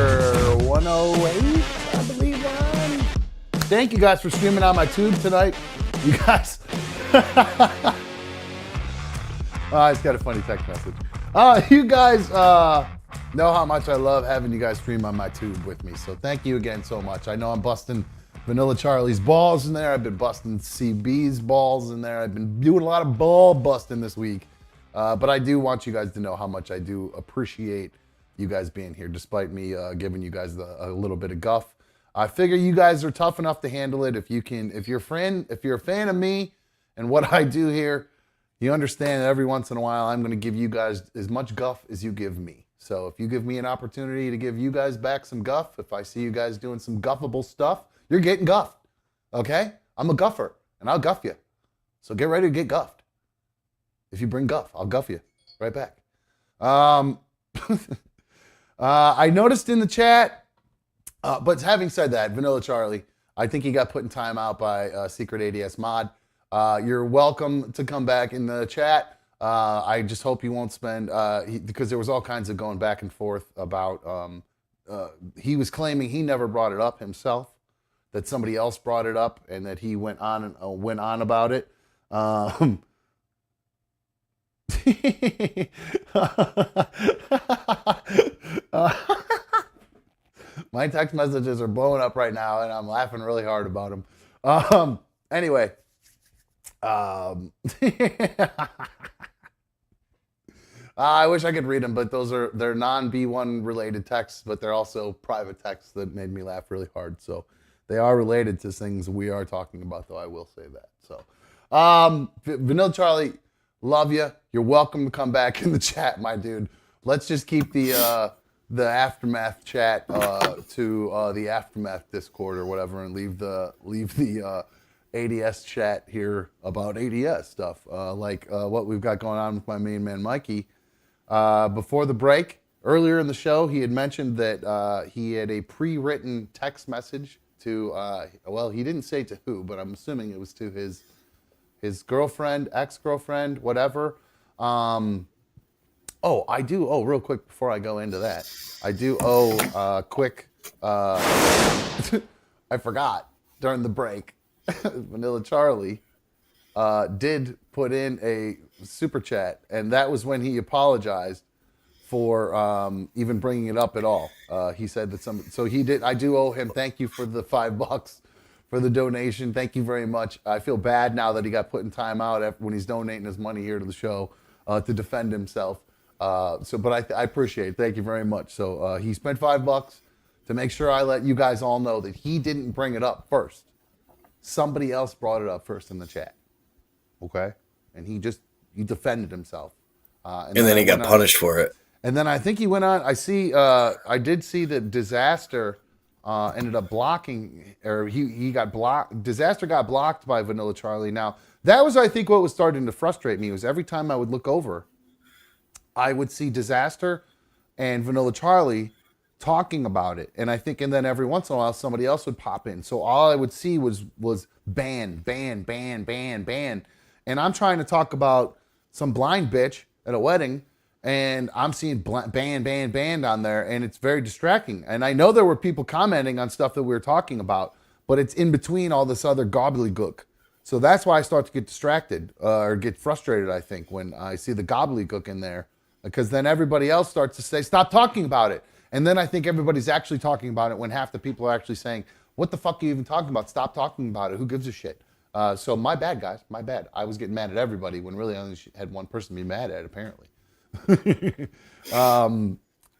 108, I believe we're on. Thank you guys for streaming on my tube tonight. You guys. It's got a funny text message. You guys know how much I love having you guys stream on my tube with me. So thank you again so much. I know I'm busting Vanilla Charlie's balls in there. I've been busting CB's balls in there. I've been doing a lot of ball busting this week. But I do want you guys to know how much I do appreciate you guys being here, despite me giving you guys a little bit of guff. I figure you guys are tough enough to handle it. If you're a fan of me and what I do here, you understand that every once in a while I'm going to give you guys as much guff as you give me. So if you give me an opportunity to give you guys back some guff, if I see you guys doing some guffable stuff, you're getting guffed. Okay? I'm a guffer, and I'll guff you. So get ready to get guffed. If you bring guff, I'll guff you right back. I noticed in the chat, but having said that, Vanilla Charlie, I think he got put in timeout by Secret ADS Mod. You're welcome to come back in the chat. I just hope you won't spend, because there was all kinds of going back and forth about, he was claiming he never brought it up himself, that somebody else brought it up, and that he went on about it. My text messages are blowing up right now, and I'm laughing really hard about them. Anyway, I wish I could read them, but they're non-B1 related texts, but they're also private texts that made me laugh really hard. So they are related to things we are talking about, though I will say that. So, Vanilla Charlie, love you. You're welcome to come back in the chat, my dude. Let's just keep the aftermath chat to the aftermath Discord or whatever, and leave the ADS chat here about ADS stuff, like what we've got going on with my main man Mikey. Before the break, earlier in the show, he had mentioned that he had a pre-written text message to, well, he didn't say to who, but I'm assuming it was to his girlfriend, ex-girlfriend, whatever. Real quick before I go into that, I do owe quick, I forgot during the break, Vanilla Charlie did put in a super chat, and that was when he apologized for even bringing it up at all. He said that so he did. I do owe him. Thank you for the $5 for the donation. Thank you very much. I feel bad now that he got put in timeout when he's donating his money here to the show to defend himself. But I appreciate it. Thank you very much. So he spent $5 to make sure I let you guys all know that he didn't bring it up first. Somebody else brought it up first in the chat. Okay? And he defended himself. And then he got punished for it. And then I think he went on. I did see that Disaster ended up blocking, or he got blocked. Disaster got blocked by Vanilla Charlie. Now, that was, I think, what was starting to frustrate me, was every time I would look over, I would see Disaster and Vanilla Charlie talking about it. And then every once in a while, somebody else would pop in. So all I would see was ban. And I'm trying to talk about some blind bitch at a wedding, and I'm seeing ban on there, and it's very distracting. And I know there were people commenting on stuff that we were talking about, but it's in between all this other gobbledygook. So that's why I start to get distracted or get frustrated, I think, when I see the gobbledygook in there, because then everybody else starts to say, stop talking about it. And then I think everybody's actually talking about it when half the people are actually saying, what the fuck are you even talking about? Stop talking about it. Who gives a shit? So my bad, guys. My bad. I was getting mad at everybody when really I only had one person to be mad at, apparently.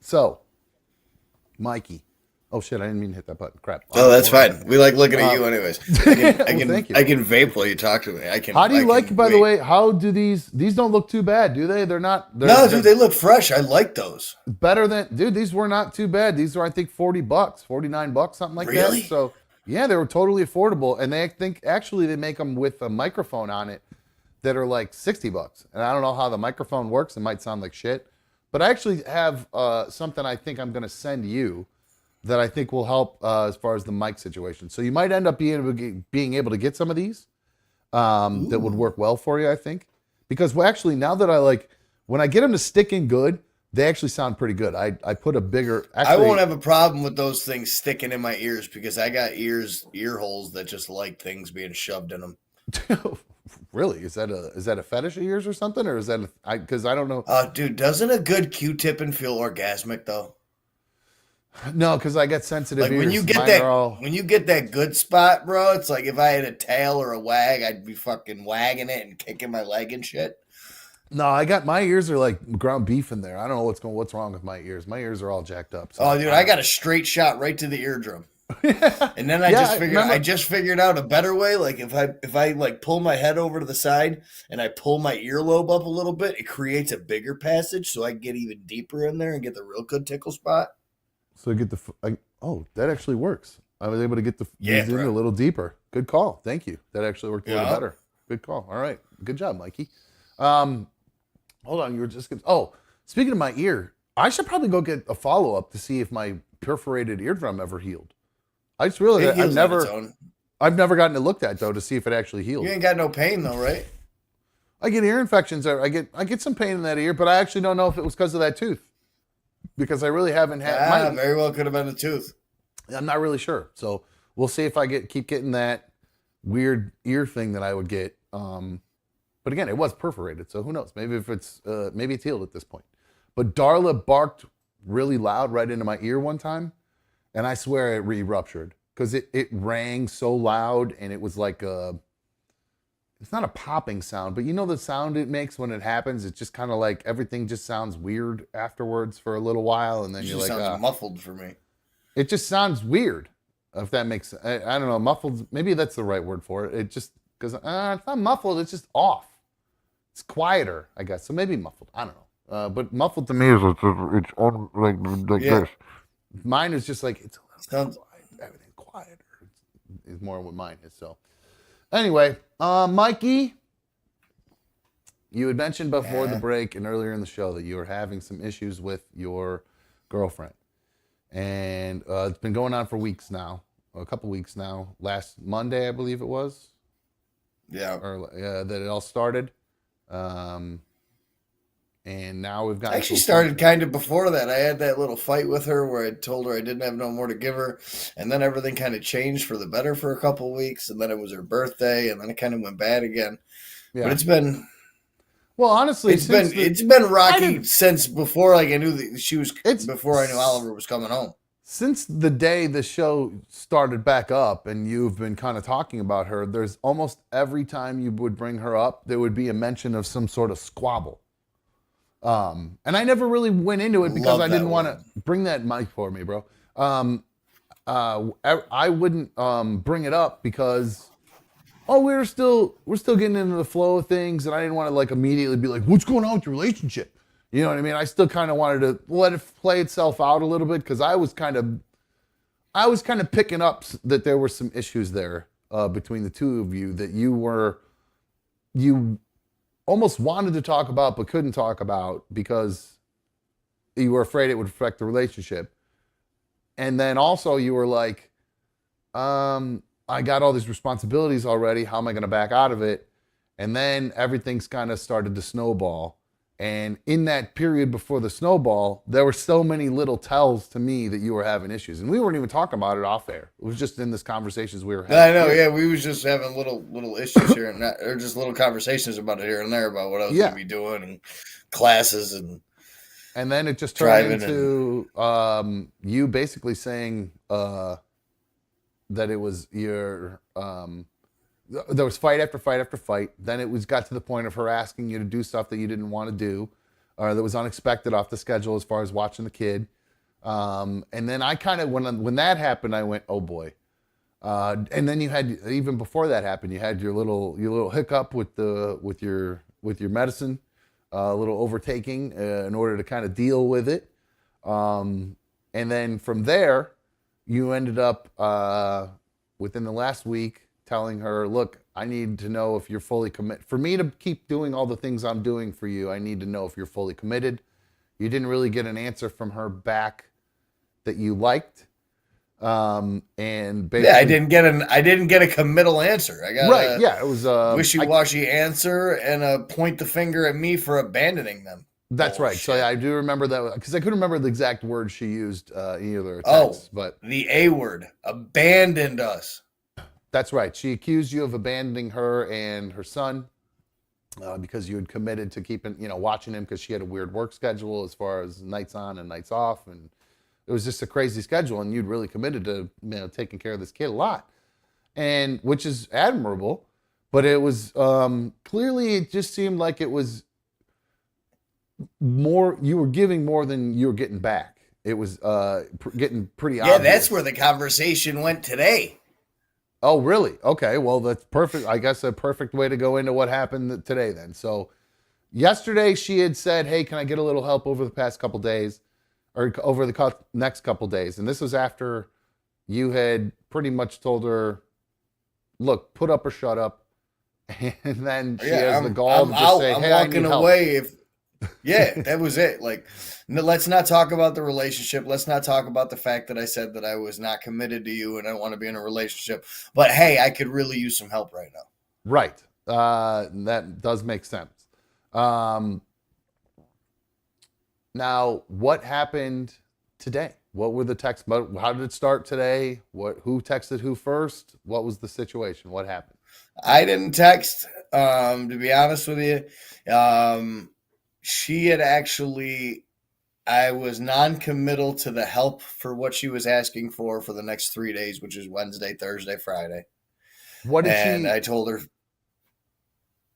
So, Mikey. Oh, shit. I didn't mean to hit that button. Crap. Oh, that's fine. We like looking at you anyways. Thank you. I can vape while you talk to me. How do you like, by the way, how do these don't look too bad, do they? They're not. No, dude, they look fresh. I like those. Better than, dude, these were not too bad. These were, I think, $40, $49, something like that. So, yeah, they were totally affordable. And they think, actually, they make them with a microphone on it that are like $60. And I don't know how the microphone works. It might sound like shit. But I actually have something I think I'm going to send you that I think will help as far as the mic situation. So you might end up being able to get some of these that would work well for you, I think. Because actually, now that when I get them to stick in good, They actually sound pretty good. I put a bigger. I Actually, won't have a problem with those things sticking in my ears because I got ear holes that just like things being shoved in them. Really? Is that a fetish of yours or something, or is that because I don't know? Dude, doesn't a good Q-tipping feel orgasmic though? No, because I get sensitive Like ears. when you get Mine that are all- when you get that good spot, bro, it's like if I had a tail or a wag, I'd be fucking wagging it and kicking my leg and shit. No, I got my ears are like ground beef in there. I don't know what's wrong with my ears. My ears are all jacked up. So Oh, dude, I got a straight shot right to the eardrum. yeah. And then I Yeah, just figured out a better way. Like if I like pull my head over to the side and I pull my earlobe up a little bit, it creates a bigger passage so I can get even deeper in there and get the real good tickle spot. So get that actually works. I was able to get the Yeah, these in bro. a little deeper. Good call. Thank you. That actually worked a little Yeah. better. Good call. All right. Good job, Mikey. Hold on. You were just speaking of my ear, I should probably go get a follow-up to see if my perforated eardrum ever healed. I just realized It heals on its own. I've never gotten it looked at though to see if it actually healed. You ain't got no pain though, right? I get ear infections. I get some pain in that ear, but I actually don't know if it was because of that tooth. Because I really haven't had Very well could have been a tooth. I'm not really sure. So we'll see if I keep getting that weird ear thing that I would get. But again, it was perforated, so who knows? Maybe it's healed at this point. But Darla barked really loud right into my ear one time, and I swear it re-ruptured because it rang so loud, and it was like it's not a popping sound, but you know the sound it makes when it happens. It's just kind of like everything just sounds weird afterwards for a little while, and then It you're just like, sounds muffled for me. it just sounds weird. If that makes, I don't know, muffled. Maybe that's the right word for it. It just because it's not muffled. It's just off. It's quieter, I guess. So maybe muffled. I don't know. But muffled to me is it's on like this. Mine is just like it's a little Sounds quiet. Everything quieter. Is more what mine is. So anyway, Mikey, you had mentioned before the break and earlier in the show that you were having some issues with your girlfriend, and it's been going on for weeks now, a couple weeks now. Last Monday, I believe it was. yeah. Or that it all started. And now we've got I actually started kind of before that. I had that little fight with her where I told her I didn't have no more to give her, and then everything kind of changed for the better for a couple of weeks, and then it was her birthday, and then it kind of went bad again. Yeah. But it's been well, honestly, it's been rocky since before like I knew that she was before I knew Oliver was coming home. Since the day the show started back up and you've been kind of talking about her, there's almost every time you would bring her up, there would be a mention of some sort of squabble. And I never really went into it because I didn't want to bring that mic for me, bro. I wouldn't bring it up because we're still getting into the flow of things, and I didn't want to like immediately be like, what's going on with your relationship? You know what I mean? I still kind of wanted to let it play itself out a little bit because I was kind of picking up that there were some issues there between the two of you that you almost wanted to talk about but couldn't talk about because you were afraid it would affect the relationship. And then also you were like, I got all these responsibilities already. How am I going to back out of it? And then everything's kind of started to snowball. And in that period before the snowball, there were so many little tells to me that you were having issues. And we weren't even talking about it off air. It was just in this conversations we were having. I know, yeah. We was just having little issues here and that, or just little conversations about it here and there about what I was going to be doing and classes and then it just turned into you basically saying that it was your there was fight after fight after fight. Then it got to the point of her asking you to do stuff that you didn't want to do, or that was unexpected off the schedule as far as watching the kid. And then I kind of when that happened, I went, oh boy. And then you had, even before that happened, you had your little hiccup with your medicine, a little overtaking in order to kind of deal with it. And then from there, you ended up within the last week telling her, look, I need to know if you're fully committed. For me to keep doing all the things I'm doing for you, I need to know if you're fully committed. You didn't really get an answer from her back that you liked. And basically, I didn't get a committal answer. I got it was a wishy-washy answer and a point the finger at me for abandoning them. That's right. So Bullshit. yeah, I do remember that because I couldn't remember the exact words she used either Oh, text, but the A word, abandoned us. that's right. She accused you of abandoning her and her son because you had committed to keeping, watching him because she had a weird work schedule as far as nights on and nights off, and it was just a crazy schedule, and you'd really committed to taking care of this kid a lot, and which is admirable, but it was clearly it just seemed like it was more you were giving more than you were getting back. It was getting pretty obvious. Yeah, that's where the conversation went today. Oh, really? Okay, well, that's perfect. I guess a perfect way to go into what happened today then. So yesterday she had said, hey, can I get a little help over the past couple days or over the next couple days? And this was after you had pretty much told her, look, put up or shut up. And then she has the gall to just say, hey, I need help. Away if yeah, that was it. Like, no, let's not talk about the relationship. Let's not talk about the fact that I said that I was not committed to you and I want to be in a relationship. But hey, I could really use some help right now. Right. That does make sense. Now, what happened today? What were the texts? How did it start today? Who texted who first? What was the situation? What happened? I didn't text, to be honest with you. She had I was non-committal to the help for what she was asking for the next 3 days, which is Wednesday, Thursday, Friday. And I told her,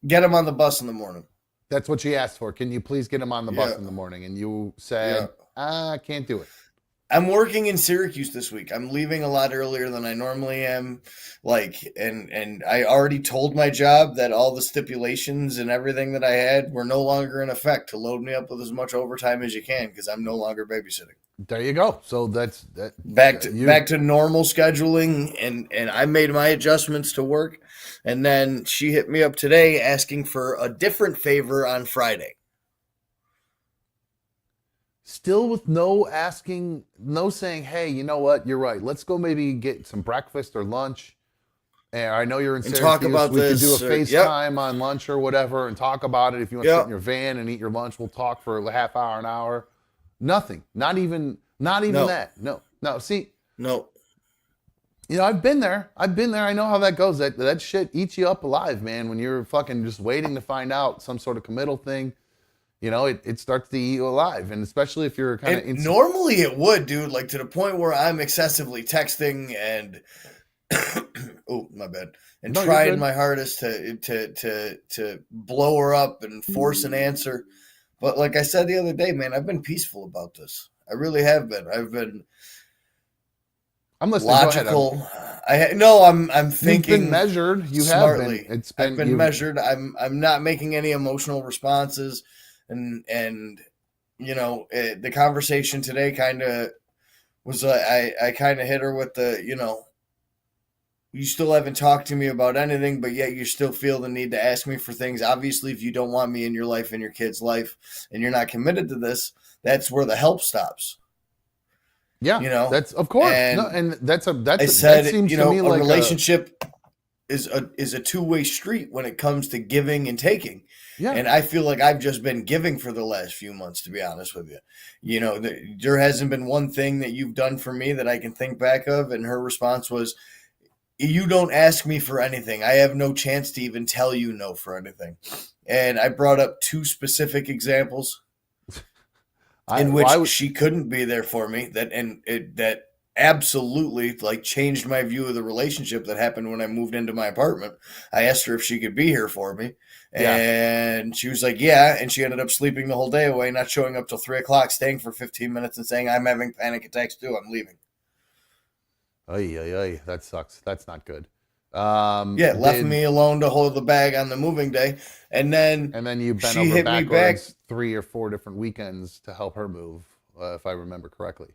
get him on the bus in the morning. That's what she asked for. Can you please get him on the bus in the morning? And you said, I can't do it. I'm working in Syracuse this week. I'm leaving a lot earlier than I normally am. And I already told my job that all the stipulations and everything that I had were no longer in effect to load me up with as much overtime as you can because I'm no longer babysitting. There you go. So that's that. Back to normal scheduling, and I made my adjustments to work. And then she hit me up today asking for a different favor on Friday. Still with no saying, hey, you know what? You're right. Let's go maybe get some breakfast or lunch. And I know you're in Syracuse. Talk about we this. Could do a FaceTime on lunch or whatever and talk about it. If you want to sit in your van and eat your lunch, we'll talk for a half hour, an hour. Nothing. Not even that. No. See. No. I've been there. I know how that goes. That shit eats you up alive, man, when you're fucking just waiting to find out some sort of committal thing. It starts to eat you alive, and especially if you're kind of normally it would, dude, like to the point where I'm excessively texting and oh, my bad. And trying my hardest to blow her up and force an answer. But like I said the other day, man, I've been peaceful about this. I really have been. I'm listening. Logical. I'm thinking. You've been measured. You smartly. Have been. I've been measured. I'm not making any emotional responses. And the conversation today kind of was I kind of hit her with the, you still haven't talked to me about anything, but yet you still feel the need to ask me for things. Obviously, if you don't want me in your life, in your kid's life, and you're not committed to this, that's where the help stops. Yeah, that's of course. And that seems to me a like relationship is a two-way street when it comes to giving and taking. Yeah. And I feel like I've just been giving for the last few months, to be honest with you. There hasn't been one thing that you've done for me that I can think back of. And her response was, you don't ask me for anything. I have no chance to even tell you no for anything. And I brought up two specific examples in which she couldn't be there for me. That absolutely changed my view of the relationship that happened when I moved into my apartment. I asked her if she could be here for me. And she was like, yeah. And she ended up sleeping the whole day away, not showing up till 3:00, staying for 15 minutes and saying, I'm having panic attacks too. I'm leaving. Ay. That sucks. That's not good. Left me alone to hold the bag on the moving day. And then you've been over backwards 3 or 4 different weekends to help her move, if I remember correctly.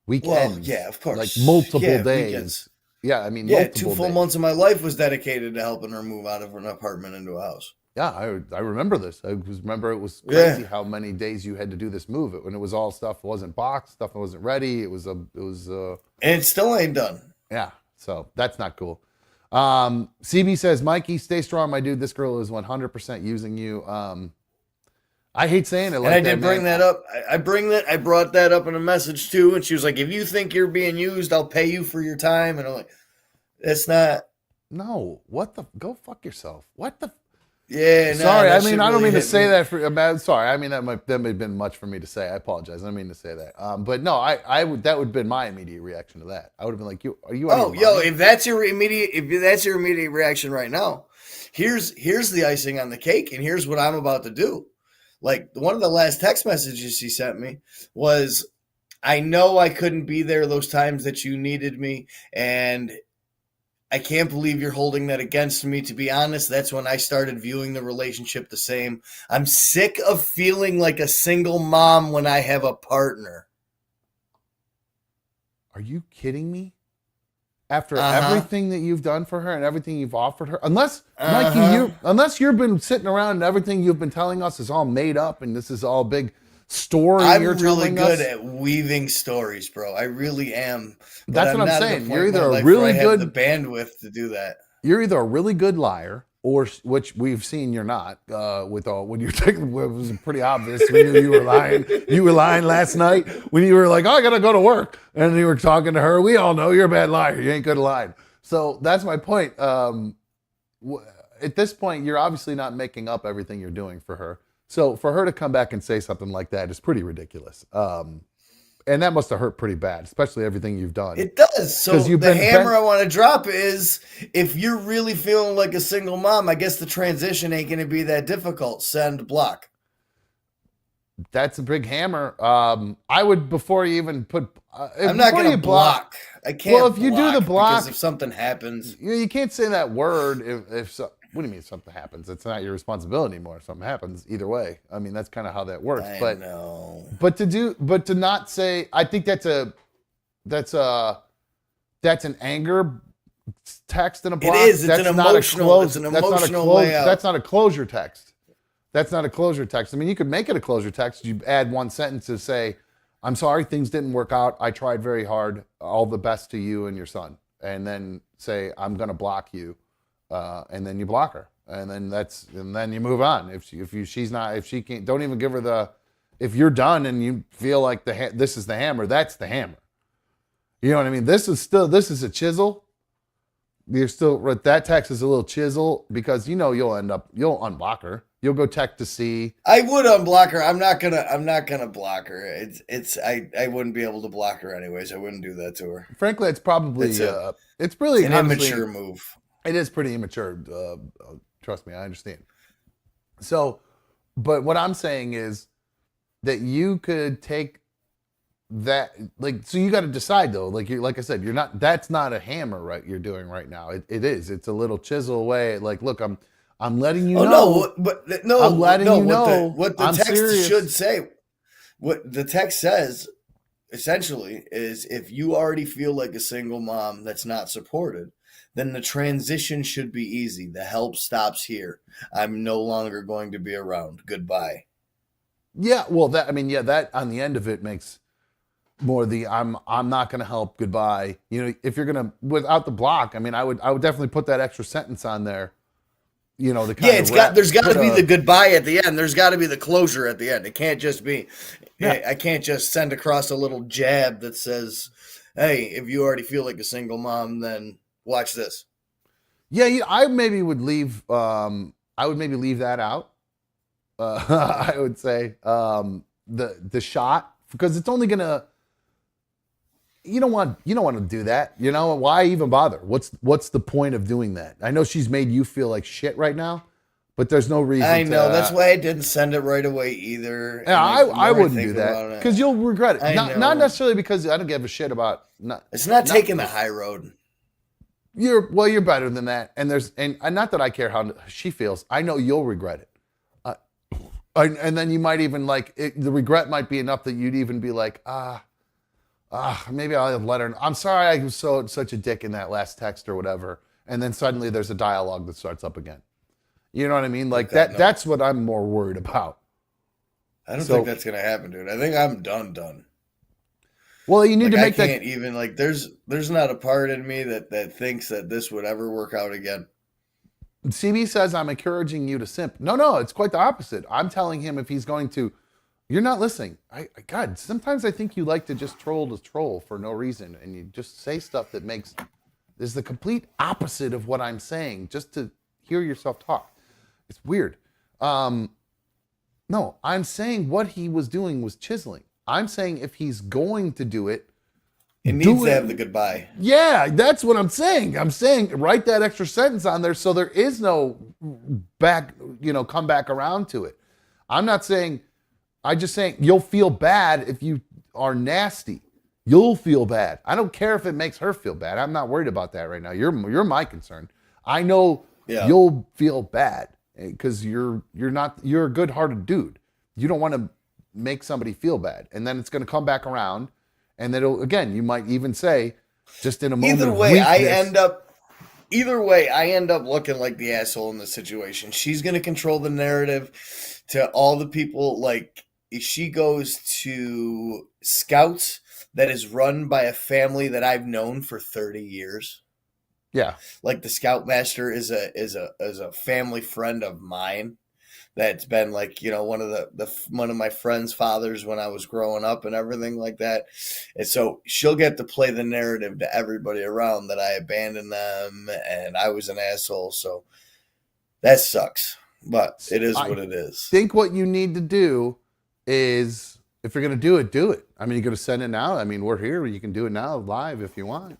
Weekends. Well, yeah, of course. Like multiple days. Weekends. Yeah, I mean, 2 full months of my life was dedicated to helping her move out of an apartment into a house. Yeah, I remember this. I remember it was crazy how many days you had to do this move. When it was all stuff wasn't boxed, stuff wasn't ready. It was and it still ain't done. Yeah, so that's not cool. CB says, Mikey, stay strong, my dude. This girl is 100% using you. I hate saying it like and I that, did bring man. that up. I brought that up in a message too, and she was like, "If you think you're being used, I'll pay you for your time." And I'm like, "That's not." No, what the? Go fuck yourself. What the? Yeah, nah, Sorry, that I mean, shit I don't really mean to hit say me. that for. Sorry, I mean that might have been much for me to say. I apologize. I didn't mean to say that. But no, I would that would have been my immediate reaction to that. I would have been like, "You are you out Oh, of your yo, mind?" if that's your immediate reaction right now, here's the icing on the cake, and here's what I'm about to do. Like one of the last text messages she sent me was, "I know I couldn't be there those times that you needed me, and I can't believe you're holding that against me. To be honest, that's when I started viewing the relationship the same. I'm sick of feeling like a single mom when I have a partner." Are you kidding me? After Uh-huh. everything that you've done for her and everything you've offered her, unless Mikey, Uh-huh. unless you've been sitting around and everything you've been telling us is all made up and this is all big story you're I'm really telling good us. at weaving stories, bro. I really am. But That's I'm what I'm not at saying. the You're point in my either a life where I really have the good bandwidth to do that. you're either a really good liar, or which we've seen you're not. With all when you're taking, it was pretty obvious. We knew you were lying. You were lying last night when you were like, "Oh, I gotta go to work," and you were talking to her. We all know you're a bad liar. You ain't good at lying. So that's my point. At this point, you're obviously not making up everything you're doing for her. So for her to come back and say something like that is pretty ridiculous. And that must have hurt pretty bad, especially everything you've done. It does. So 'Cause you've the been hammer bent- I want to drop is, if you're really feeling like a single mom, I guess the transition ain't going to be that difficult. Send block. That's a big hammer. I would before you even put. I'm not before going you to block. I can't. Well, if you do the block- because if something happens, You can't say that word if so, what do you mean if something happens? It's not your responsibility anymore if something happens. Either way, I mean that's kind of how that works. I But know. but to not say, I think that's an anger text in a block. is. It's That's an not a emotional- close- it's an that's not a emotional close- way out. That's not a closure text. That's not a closure text. I mean, you could make it a closure text. You add one sentence to say, "I'm sorry, things didn't work out. I tried very hard. All the best to you and your son." And then say, "I'm going to block you," and then you block her, and then you move on. If she can't, don't even give her the. If you're done and you feel like this is the hammer, that's the hammer. You know what I mean? This is a chisel. You're still, that text is a little chisel because you'll unblock her. You'll go check to see. I would unblock her. I'm not gonna block her. I wouldn't be able to block her anyways. I wouldn't do that to her. Frankly, it's probably it's really An honestly, immature move. It is pretty immature. Trust me, I understand. So, but what I'm saying is that you could take that, like, so you got to decide though. Like I said, you're not. That's not a hammer, right? You're doing right now. It is. It's a little chisel away. Like, look, I'm letting you know. No, but no, I'm letting you know. What the I'm text serious. should say. What the text says essentially is, if you already feel like a single mom that's not supported, then the transition should be easy. The help stops here. I'm no longer going to be around. Goodbye. Yeah, well, that on the end of it makes more I'm not going to help. Goodbye. If you're gonna without the block, I mean, I would definitely put that extra sentence on there. To There's got to be the goodbye at the end. There's got to be the closure at the end. It can't just be. Yeah. I can't just send across a little jab that says, "Hey, if you already feel like a single mom, then watch this." Yeah, I maybe would leave. I would maybe leave that out. I would say the shot, because it's only gonna. You don't want to do that. Why even bother? What's the point of doing that? I know she's made you feel like shit right now, but there's no reason. I know, that's why I didn't send it right away either. Yeah, I wouldn't do that because you'll regret it. Not necessarily because I don't give a shit about. It's not taking the high road. You're better than that, and not that I care how she feels. I know you'll regret it. And then you might even the regret might be enough that you'd even be like, maybe I'll have let her. I'm sorry I was such a dick in that last text or whatever. And then suddenly there's a dialogue that starts up again. You know what I mean? Like that. No. That's what I'm more worried about. I don't think that's gonna happen, dude. I think I'm done. Well, you need to make that. I can't even there's not a part in me that thinks that this would ever work out again. CB says I'm encouraging you to simp. No, it's quite the opposite. I'm telling him if he's going to, you're not listening. God, sometimes I think you like to just troll for no reason, and you just say stuff that is the complete opposite of what I'm saying, just to hear yourself talk. It's weird. No, I'm saying what he was doing was chiseling. I'm saying if he's going to do it, it needs to have the goodbye. Yeah, that's what I'm saying. I'm saying write that extra sentence on there so there is no come back around to it. I'm not saying, I'm just saying you'll feel bad if you are nasty. You'll feel bad. I don't care if it makes her feel bad. I'm not worried about that right now. You're my concern. I know you'll feel bad because you're a good-hearted dude. You don't want to make somebody feel bad, and then it's going to come back around, and then again, you might even say, just in a moment. Either way, I end up looking like the asshole in this situation. She's going to control the narrative to all the people. Like, she goes to Scouts that is run by a family that I've known for 30 years. Yeah. Like, the Scoutmaster is a family friend of mine that's been like, one of my friend's fathers when I was growing up and everything like that. And so she'll get to play the narrative to everybody around that I abandoned them and I was an asshole. So that sucks, but it is what it is. I think what you need to do is, if you're going to do it, do it. I mean, you're going to send it now. I mean, we're here. You can do it now live if you want.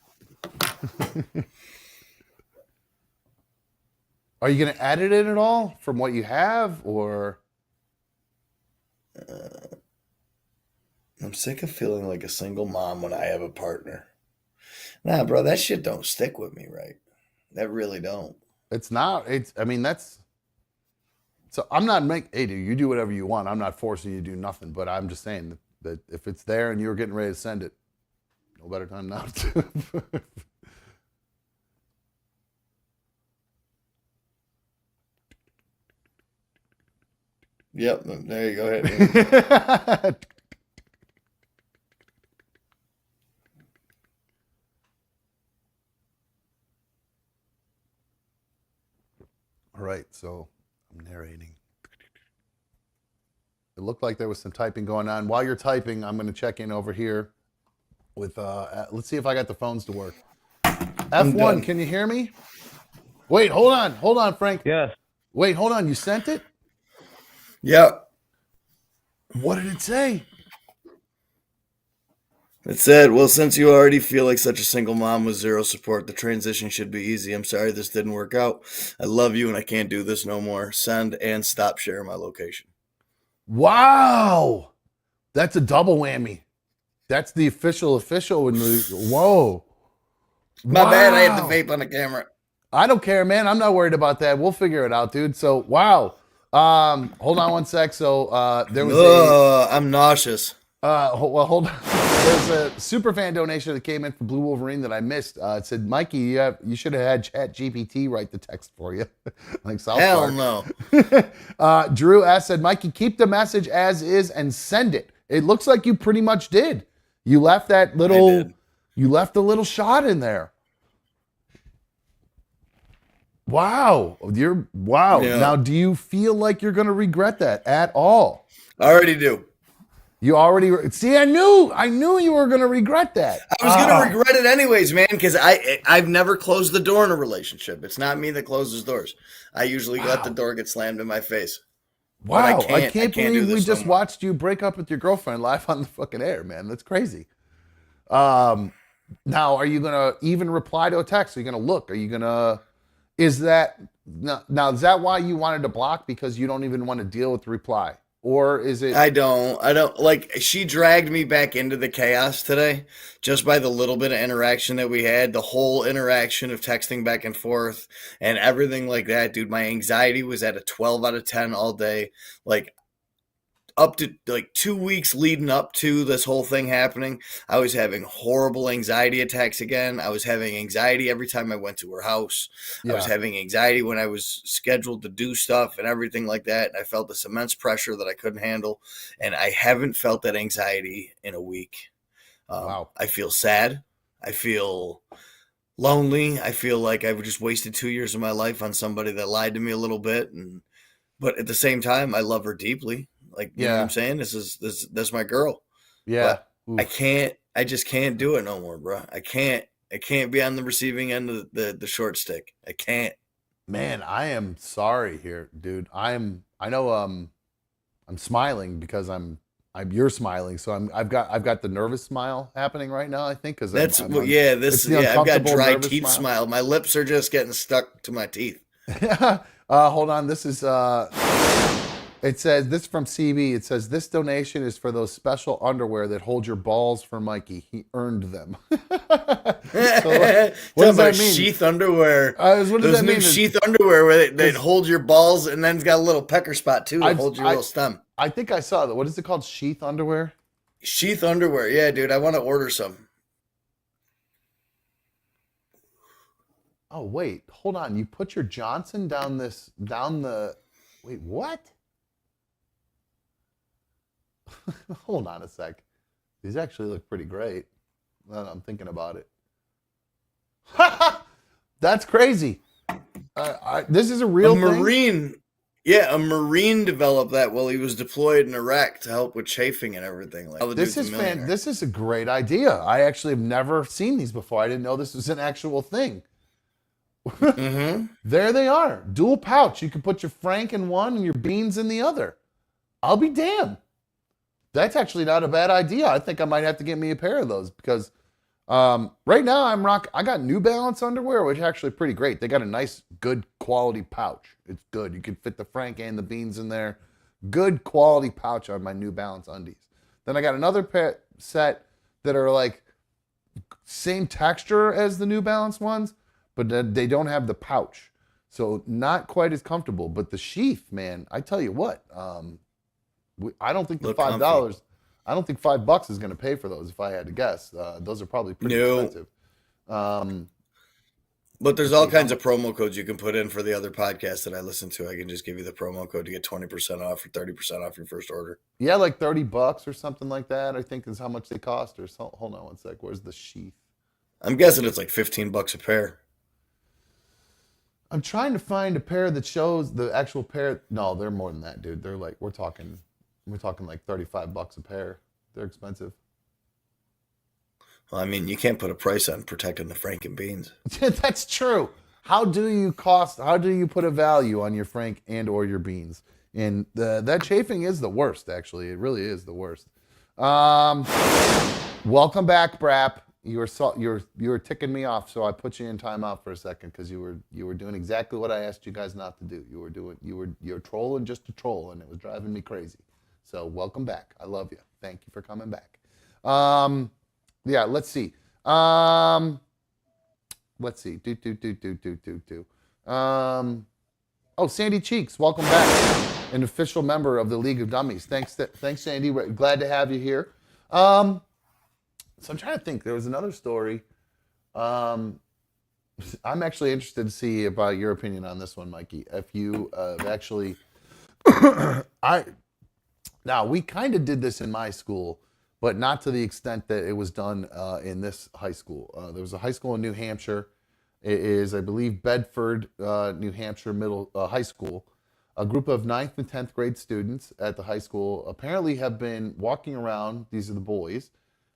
Are you going to edit it at all from what you have, or? I'm sick of feeling like a single mom when I have a partner. Nah, bro, that shit don't stick with me, right? That really don't. It's not. So I'm not hey, dude, you do whatever you want. I'm not forcing you to do nothing, but I'm just saying that if it's there and you're getting ready to send it, no better time now to. Yep, there you go. Ahead. All right, so I'm narrating. It looked like there was some typing going on. While you're typing, I'm going to check in over here with, let's see if I got the phones to work. F1, can you hear me? Wait, hold on, Frank. Yes. Wait, hold on, you sent it? Yep. What did it say? It said, well, since you already feel like such a single mom with zero support, the transition should be easy. I'm sorry this didn't work out. I love you and I can't do this no more. Send and stop sharing my location. Wow. That's a double whammy. That's the official. Whoa. My bad, I had the vape on the camera. I don't care, man. I'm not worried about that. We'll figure it out, dude. So, wow. Hold on one sec. So, there was I'm nauseous. Well, hold on. There's a super fan donation that came in from Blue Wolverine that I missed. It said, Mikey, you should have had Chat GPT write the text for you. Like South Hell Park. No. Drew S said, Mikey, keep the message as is and send it. It looks like you pretty much did. You left a little shot in there. Wow. Yeah. Now, do you feel like you're going to regret that at all? I already do. You already see. I knew you were going to regret that. I was going to regret it anyways, man, because I've never closed the door in a relationship. It's not me that closes doors. I usually let the door get slammed in my face. Wow, I can't believe we just watched you break up with your girlfriend live on the fucking air, man. That's crazy. Now, are you going to even reply to a text? Are you going to look? Are you going to? Is that why you wanted to block, because you don't even want to deal with the reply? Or is it? I don't like, she dragged me back into the chaos today just by the little bit of interaction that we had, the whole interaction of texting back and forth and everything like that. Dude, my anxiety was at a 12 out of 10 all day. Like, up to like 2 weeks leading up to this whole thing happening, I was having horrible anxiety attacks again. I was having anxiety every time I went to her house. Yeah. I was having anxiety when I was scheduled to do stuff and everything like that. And I felt this immense pressure that I couldn't handle. And I haven't felt that anxiety in a week. Wow. I feel sad. I feel lonely. I feel like I've just wasted 2 years of my life on somebody that lied to me a little bit, but at the same time, I love her deeply. Like, you know what I'm Yeah. saying? That's my girl. Yeah. But Oof. I just can't do it no more, bro. I can't be on the receiving end of the short stick. I can't. Man, I am sorry here, dude. I know I'm smiling because you're smiling, so I've got the nervous smile happening right now, I think, because That's I'm well, on, yeah. it's This the yeah. I've got uncomfortable dry nervous teeth smile. My lips are just getting stuck to my teeth. Hold on. This is it says this from CB. It says this donation is for those special underwear that hold your balls for Mikey. He earned them. So, what does that mean? Sheath underwear. What does Those that new mean? sheath underwear where they hold your balls and then it's got a little pecker spot too to hold your little stem. I think I saw that. What is it called? Sheath underwear? Sheath underwear. Yeah, dude. I want to order some. Oh, wait. Hold on. You put your Johnson down the. Wait, what? Hold on a sec. These actually look pretty great. Now that I'm thinking about it. That's crazy. This is a real thing. Marine. Yeah, a Marine developed that while he was deployed in Iraq to help with chafing and everything. Like This is a great idea. I actually have never seen these before. I didn't know this was an actual thing. Mm-hmm. There they are. Dual pouch. You can put your Frank in one and your beans in the other. I'll be damned. That's actually not a bad idea. I think I might have to get me a pair of those because right now I got New Balance underwear, which is actually pretty great. They got a nice, good quality pouch. It's good. You can fit the Frank and the beans in there. Good quality pouch on my New Balance undies. Then I got another set that are like same texture as the New Balance ones, but they don't have the pouch. So not quite as comfortable. But the sheath, man, I tell you what, I don't think the $5. I don't think $5 is going to pay for those. If I had to guess, those are probably pretty expensive. But there's all kinds of promo codes you can put in for the other podcasts that I listen to. I can just give you the promo code to get 20% off or 30% off your first order. Yeah, like $30 or something like that. I think is how much they cost. Or so, hold on one sec. Where's the sheath? I'm guessing it's like $15 a pair. I'm trying to find a pair that shows the actual pair. No, they're more than that, dude. They're like we're talking like $35 a pair. They're expensive. Well, I mean, you can't put a price on protecting the Frank and beans. That's true. How do you put a value on your Frank and or your beans? And that chafing is the worst, actually. It really is the worst. Welcome back, Brap. You were ticking me off, so I put you in timeout for a second because you were doing exactly what I asked you guys not to do. You're trolling just to troll, and it was driving me crazy. So welcome back. I love you. Thank you for coming back. Yeah, let's see. Let's see. Oh, Sandy Cheeks, welcome back. An official member of the League of Dummies. Thanks, Sandy. We're glad to have you here. So I'm trying to think. There was another story. I'm actually interested to see about your opinion on this one, Mikey. If you actually, now we kind of did this in my school, but not to the extent that it was done in this high school. There was a high school in New Hampshire. It is, I believe, Bedford, New Hampshire High School. A group of 9th and 10th grade students at the high school apparently have been walking around, these are the boys,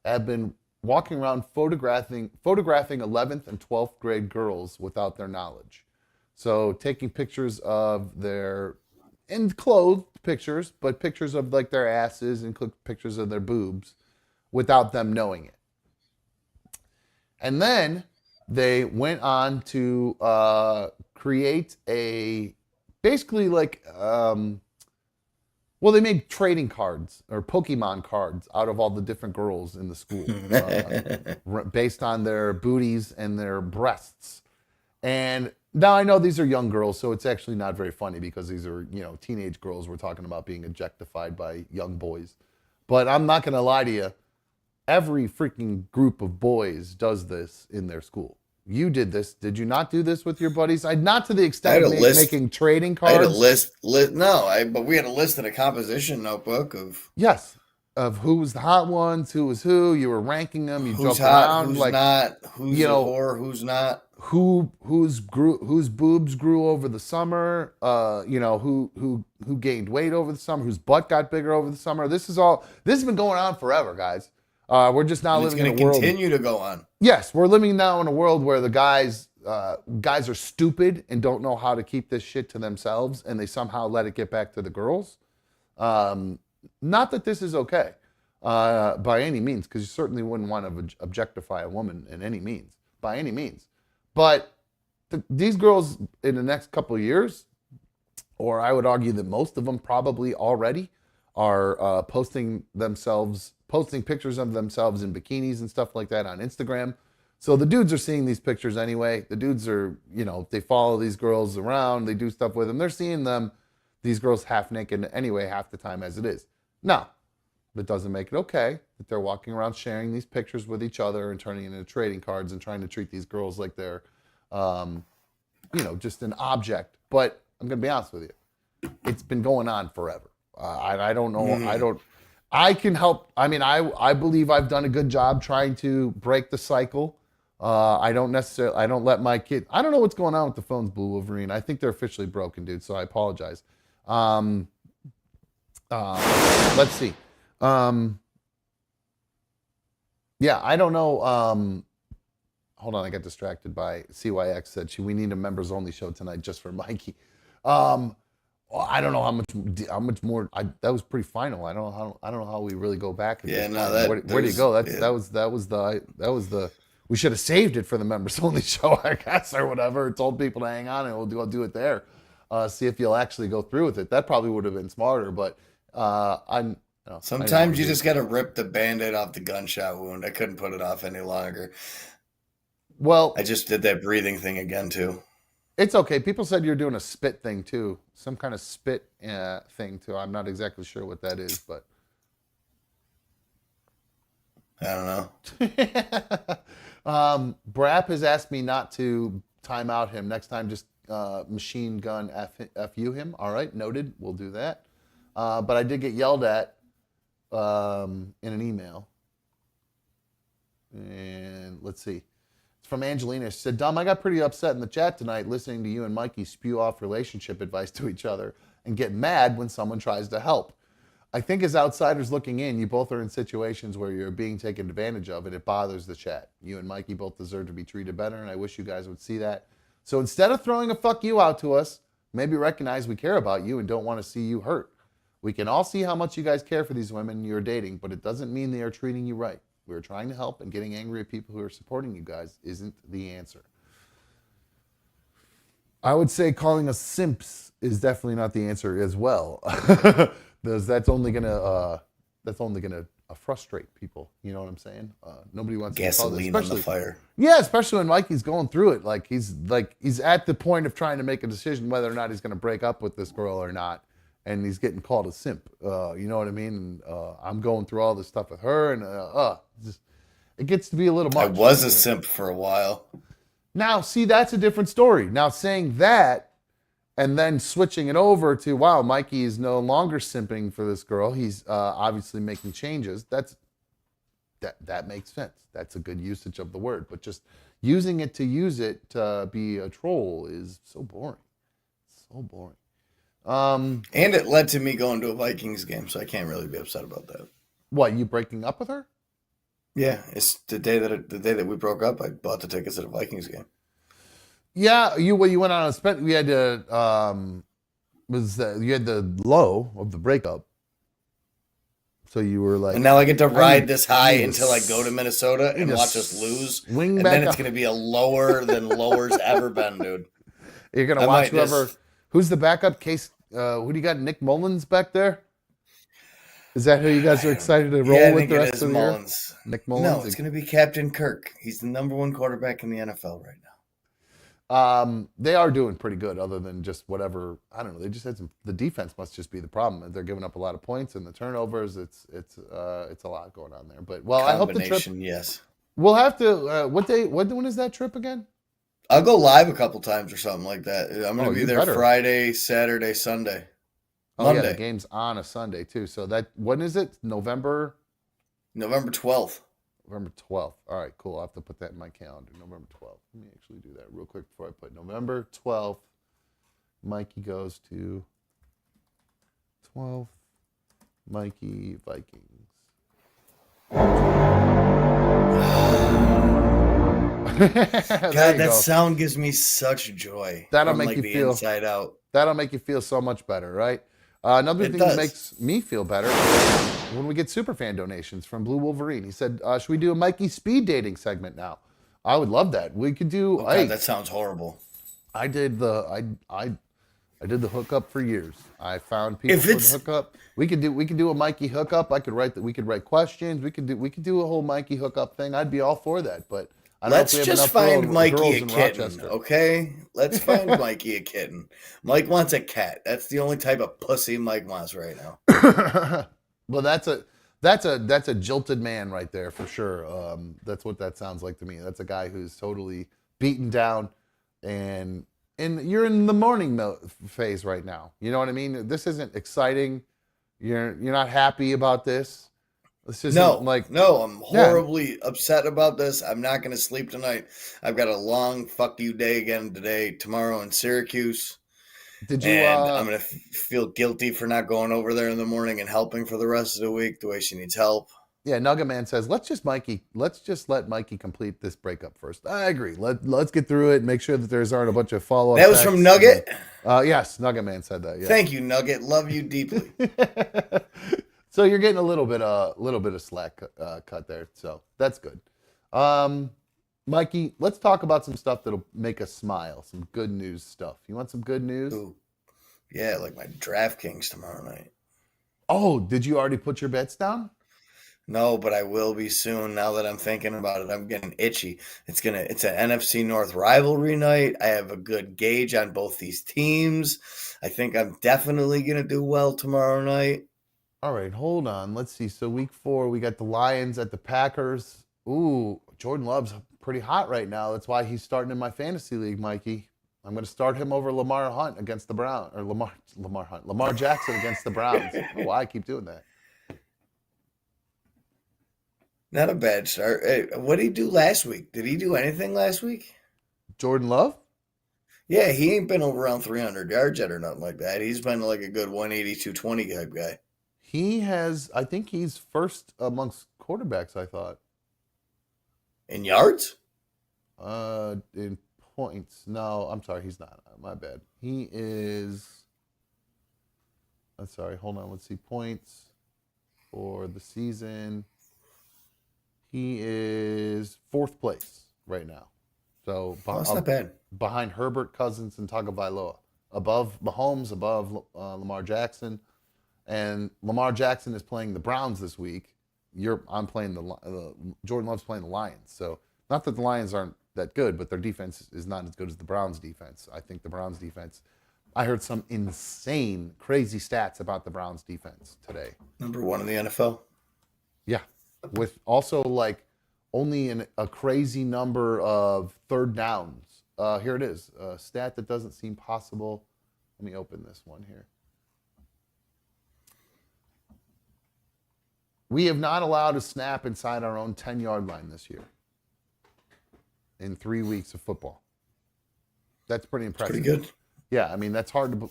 have been walking around photographing 11th and 12th grade girls without their knowledge. So taking pictures of their, and clothed pictures, but pictures of like their asses and pictures of their boobs without them knowing it. And then they went on to create basically like, well, they made trading cards or Pokemon cards out of all the different girls in the school based on their booties and their breasts. And now I know these are young girls, so it's actually not very funny because these are, teenage girls we're talking about being objectified by young boys. But I'm not going to lie to you. Every freaking group of boys does this in their school. You did this. Did you not do this with your buddies? Not to the extent of making trading cards. I had a list. But we had a list in a composition notebook of. Yes. of who was the hot ones, who was who. You were ranking them. You Who's joked hot? around, Who's like, not? Who's you a know, whore? Who's not? whose boobs grew over the summer. Who gained weight over the summer. Whose butt got bigger over the summer. This has been going on forever, guys. We're just now And it's living in going a to world. continue to go on. Yes, we're living now in a world where the guys are stupid and don't know how to keep this shit to themselves, and they somehow let it get back to the girls. Not that this is okay by any means, because you certainly wouldn't want to objectify a woman in any means, by any means. But these girls in the next couple of years, or I would argue that most of them probably already are posting pictures of themselves in bikinis and stuff like that on Instagram. So the dudes are seeing these pictures anyway. The dudes are, they follow these girls around. They do stuff with them. They're seeing these girls half naked anyway, half the time as it is. Now, that doesn't make it okay that they're walking around sharing these pictures with each other and turning it into trading cards and trying to treat these girls like they're, just an object. But I'm going to be honest with you. It's been going on forever. I don't know. I can help. I mean, I believe I've done a good job trying to break the cycle. I don't let my kid, I don't know what's going on with the phones, Blue Wolverine. I think they're officially broken, dude. So I apologize. Let's see. I don't know. Hold on. I got distracted by CYX said we need a members only show tonight just for Mikey. I don't know how much more. That was pretty final. I don't know how we really go back. Where do you go? That was the. We should have saved it for the members only show, I guess, or whatever. Told people to hang on, and we'll do it there. See if you'll actually go through with it. That probably would have been smarter, but sometimes you just got to rip the Band-Aid off the gunshot wound. I couldn't put it off any longer. Well, I just did that breathing thing again too. It's okay. People said you're doing a spit thing too. Some kind of spit thing too. I'm not exactly sure what that is, but I don't know. Brap has asked me not to time out him. Next time, just machine gun FU him. All right, noted. We'll do that. But I did get yelled at in an email. And let's see. It's from Angelina. She said, Dom, I got pretty upset in the chat tonight listening to you and Mikey spew off relationship advice to each other and get mad when someone tries to help. I think as outsiders looking in, you both are in situations where you're being taken advantage of, and it bothers the chat. You and Mikey both deserve to be treated better, and I wish you guys would see that. So instead of throwing a fuck you out to us, maybe recognize we care about you and don't want to see you hurt. We can all see how much you guys care for these women you're dating, but it doesn't mean they are treating you right. We're trying to help, and getting angry at people who are supporting you guys isn't the answer. I would say calling us simps is definitely not the answer as well. Because that's only gonna frustrate people. You know what I'm saying? Nobody wants gasoline on the fire. Yeah, especially when Mikey's going through it. He's at the point of trying to make a decision whether or not he's gonna break up with this girl or not, and he's getting called a simp. You know what I mean? And, I'm going through all this stuff with her, and it gets to be a little much. I was a simp for a while. Now, see, that's a different story. Now, saying that and then switching it over to, wow, Mikey is no longer simping for this girl. He's obviously making changes. That makes sense. That's a good usage of the word. But just using it to be a troll is so boring. So boring. And it led to me going to a Vikings game, so I can't really be upset about that. What, you breaking up with her? Yeah, it's the day that we broke up. I bought the tickets to the Vikings game. Yeah, you went on a spend. We had to you had the low of the breakup, so you were like, and now I get to ride this high until I go to Minnesota and watch us lose, and then it's going to be a lower than lower's ever been, dude. You're gonna watch who's the backup case. Who do you got? Nick Mullins back there. Is that who you guys are excited to roll with the rest of the year? Nick Mullins. No, it's going to be Captain Kirk. He's the number one quarterback in the NFL right now. They are doing pretty good, other than just whatever. I don't know. They just had the defense must just be the problem. They're giving up a lot of points and the turnovers. It's a lot going on there. But I hope the trip. Yes. We'll have to. When is that trip again? I'll go live a couple times or something like that. I'm going to be there Friday, Saturday, Sunday. Oh yeah, the Monday, game's on a Sunday too. So when is it? November November 12th. November 12th. All right, cool. I'll have to put that in my calendar. November 12th. Let me actually do that real quick before I put November 12th. Mikey goes to 12th. Mikey Vikings. God, that sound gives me such joy. That'll from, make like, you the feel inside out. That'll make you feel so much better, right? Another It thing does. that makes me feel better when we get superfan donations from Blue Wolverine. He said, "Should we do a Mikey speed dating segment now?" I would love that. We could do. Oh, Hey, God, that sounds horrible. I did the I did the hookup for years. I found people If for the it's- hookup. We could do a Mikey hookup. We could write questions. We could do a whole Mikey hookup thing. I'd be all for that. But I don't Let's know if we have just enough find girls Mikey a in kitten, Rochester. okay? Let's find Mikey a kitten. Mike wants a cat. That's the only type of pussy Mike wants right now. Well, that's a jilted man right there for sure. That's what that sounds like to me. That's a guy who's totally beaten down, and you're in the mourning phase right now. You know what I mean? This isn't exciting. You're not happy about this. This isn't No, I'm horribly upset about this. I'm not going to sleep tonight. I've got a long fuck you day again today, tomorrow in Syracuse. Did you? And I'm going to feel guilty for not going over there in the morning and helping for the rest of the week the way she needs help. Yeah, Nugget Man says, let's just let Mikey complete this breakup first. I agree. Let's get through it. Make sure that there's aren't a bunch of follow-up. That was from Nugget? Yes, Nugget Man said that. Yeah. Thank you, Nugget. Love you deeply. So you're getting a little bit of slack cut there. So that's good. Mikey, let's talk about some stuff that'll make us smile. Some good news stuff. You want some good news? Ooh. Yeah, like my DraftKings tomorrow night. Oh, did you already put your bets down? No, but I will be soon. Now that I'm thinking about it, I'm getting itchy. It's an NFC North rivalry night. I have a good gauge on both these teams. I think I'm definitely gonna do well tomorrow night. All right, hold on. Let's see. So week 4, we got the Lions at the Packers. Ooh, Jordan Love's pretty hot right now. That's why he's starting in my fantasy league, Mikey. I'm going to start him over Lamar Hunt against the Browns, or Lamar Jackson against the Browns. I don't know why I keep doing that. Not a bad start. Hey, what did he do last week? Did he do anything last week? Jordan Love? Yeah, he ain't been over around 300 yards yet or nothing like that. He's been like a good 180, 220 type guy. He has, I think he's first amongst quarterbacks, I thought. In yards? In points. No, I'm sorry, he's not. My bad. He is, I'm sorry, hold on. Let's see. Points for the season. He is 4th place right now. So That's not bad. Behind Herbert, Cousins, and Tagovailoa. Above Mahomes, above Lamar Jackson. And Lamar Jackson is playing the Browns this week. I'm playing Jordan Love's playing the Lions. So not that the Lions aren't that good, but their defense is not as good as the Browns defense. I think the Browns defense, I heard some insane, crazy stats about the Browns defense today. Number 1 in the NFL. Yeah. With also like only a crazy number of third downs. Here it is. A stat that doesn't seem possible. Let me open this one here. We have not allowed a snap inside our own 10-yard line this year in 3 weeks of football. That's pretty impressive. Pretty good. Yeah, I mean that's hard to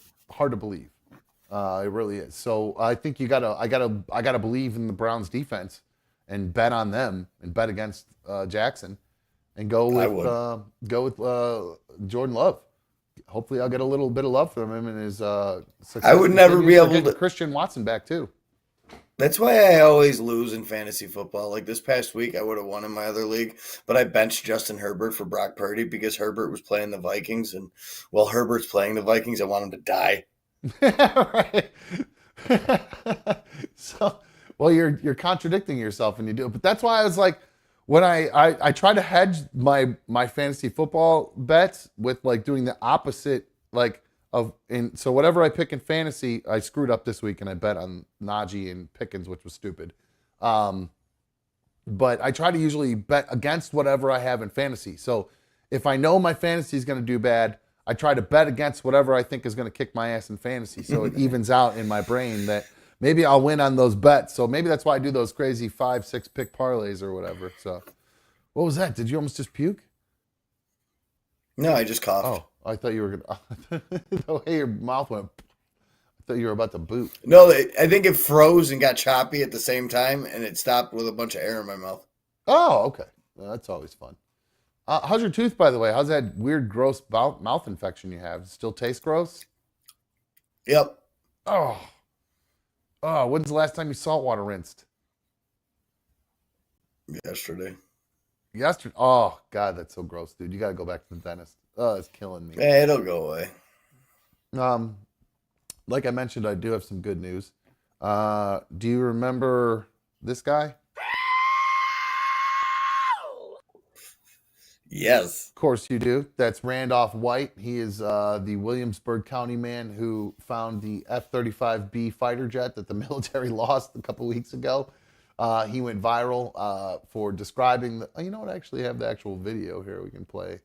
believe. It really is. So I think I gotta believe in the Browns defense and bet on them and bet against Jackson and go with Jordan Love. Hopefully I'll get a little bit of love from him and his success. I would never be able to Christian Watson back too. That's why I always lose in fantasy football. Like this past week, I would have won in my other league, but I benched Justin Herbert for Brock Purdy because Herbert was playing the Vikings, and while Herbert's playing the Vikings, I want him to die. Right. So, well, you're contradicting yourself when you do it, but that's why I was like, when I try to hedge my fantasy football bets with like doing the opposite, like. So whatever I pick in fantasy, I screwed up this week and I bet on Najee and Pickens, which was stupid. But I try to usually bet against whatever I have in fantasy. So if I know my fantasy is going to do bad, I try to bet against whatever I think is going to kick my ass in fantasy, so it evens out in my brain that maybe I'll win on those bets. So maybe that's why I do those crazy 5-6 pick parlays or whatever. So, what was that? Did you almost just puke? No, I just coughed. Oh, I thought you were gonna. The way your mouth went. I thought you were about to boot. No, I think it froze and got choppy at the same time, and it stopped with a bunch of air in my mouth. Oh, okay. Well, that's always fun. How's your tooth, by the way? How's that weird, gross mouth infection you have? Still taste gross? Yep. Oh. When's the last time you saltwater rinsed? Yesterday. Yesterday. Oh, God, that's so gross, dude. You got to go back to the dentist. Oh, it's killing me. Yeah, it'll go away. Like I mentioned, I do have some good news. Do you remember this guy? Yes. Of course you do. That's Randolph White. He is the Williamsburg County man who found the F-35B fighter jet that the military lost a couple weeks ago. He went viral for describing the... You know what? I actually have the actual video here we can play.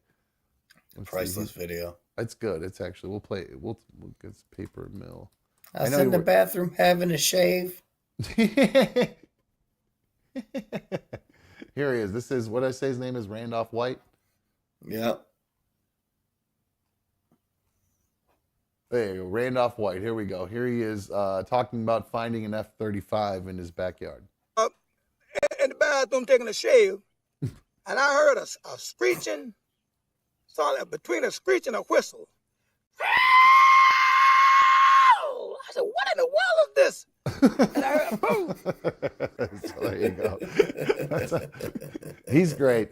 Priceless video. It's good. It's actually... We'll play it. We'll get paper mill. I was in the bathroom having a shave. Here he is. This is... What did I say his name is? Randolph White? Yep. There you go. Randolph White. Here we go. Here he is talking about finding an F-35 in his backyard. In the bathroom taking a shave, and I heard a screeching, between a screech and a whistle. I said, what in the world is this? And I heard a boom. So there you go. He's great.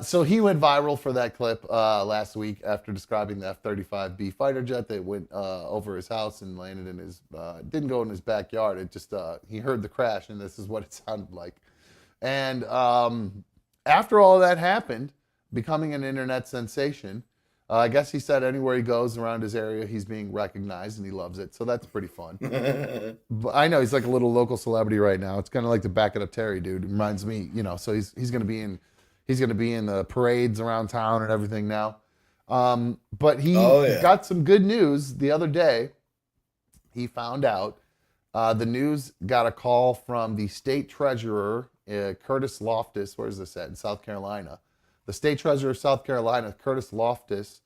So he went viral for that clip last week after describing the F-35B fighter jet that went over his house and landed in his, didn't go in his backyard. It just, he heard the crash and this is what it sounded like. And after all that happened, becoming an internet sensation, I guess he said anywhere he goes around his area, he's being recognized and he loves it. So that's pretty fun. But I know he's like a little local celebrity right now. It's kind of like the Back It Up Terry dude. It reminds me, you know, so he's going to be in... He's going to be in the parades around town and everything now. But he got some good news the other day. He found out the news got a call from the state treasurer, Curtis Loftus. Where is this at? In South Carolina. The state treasurer of South Carolina, Curtis Loftus,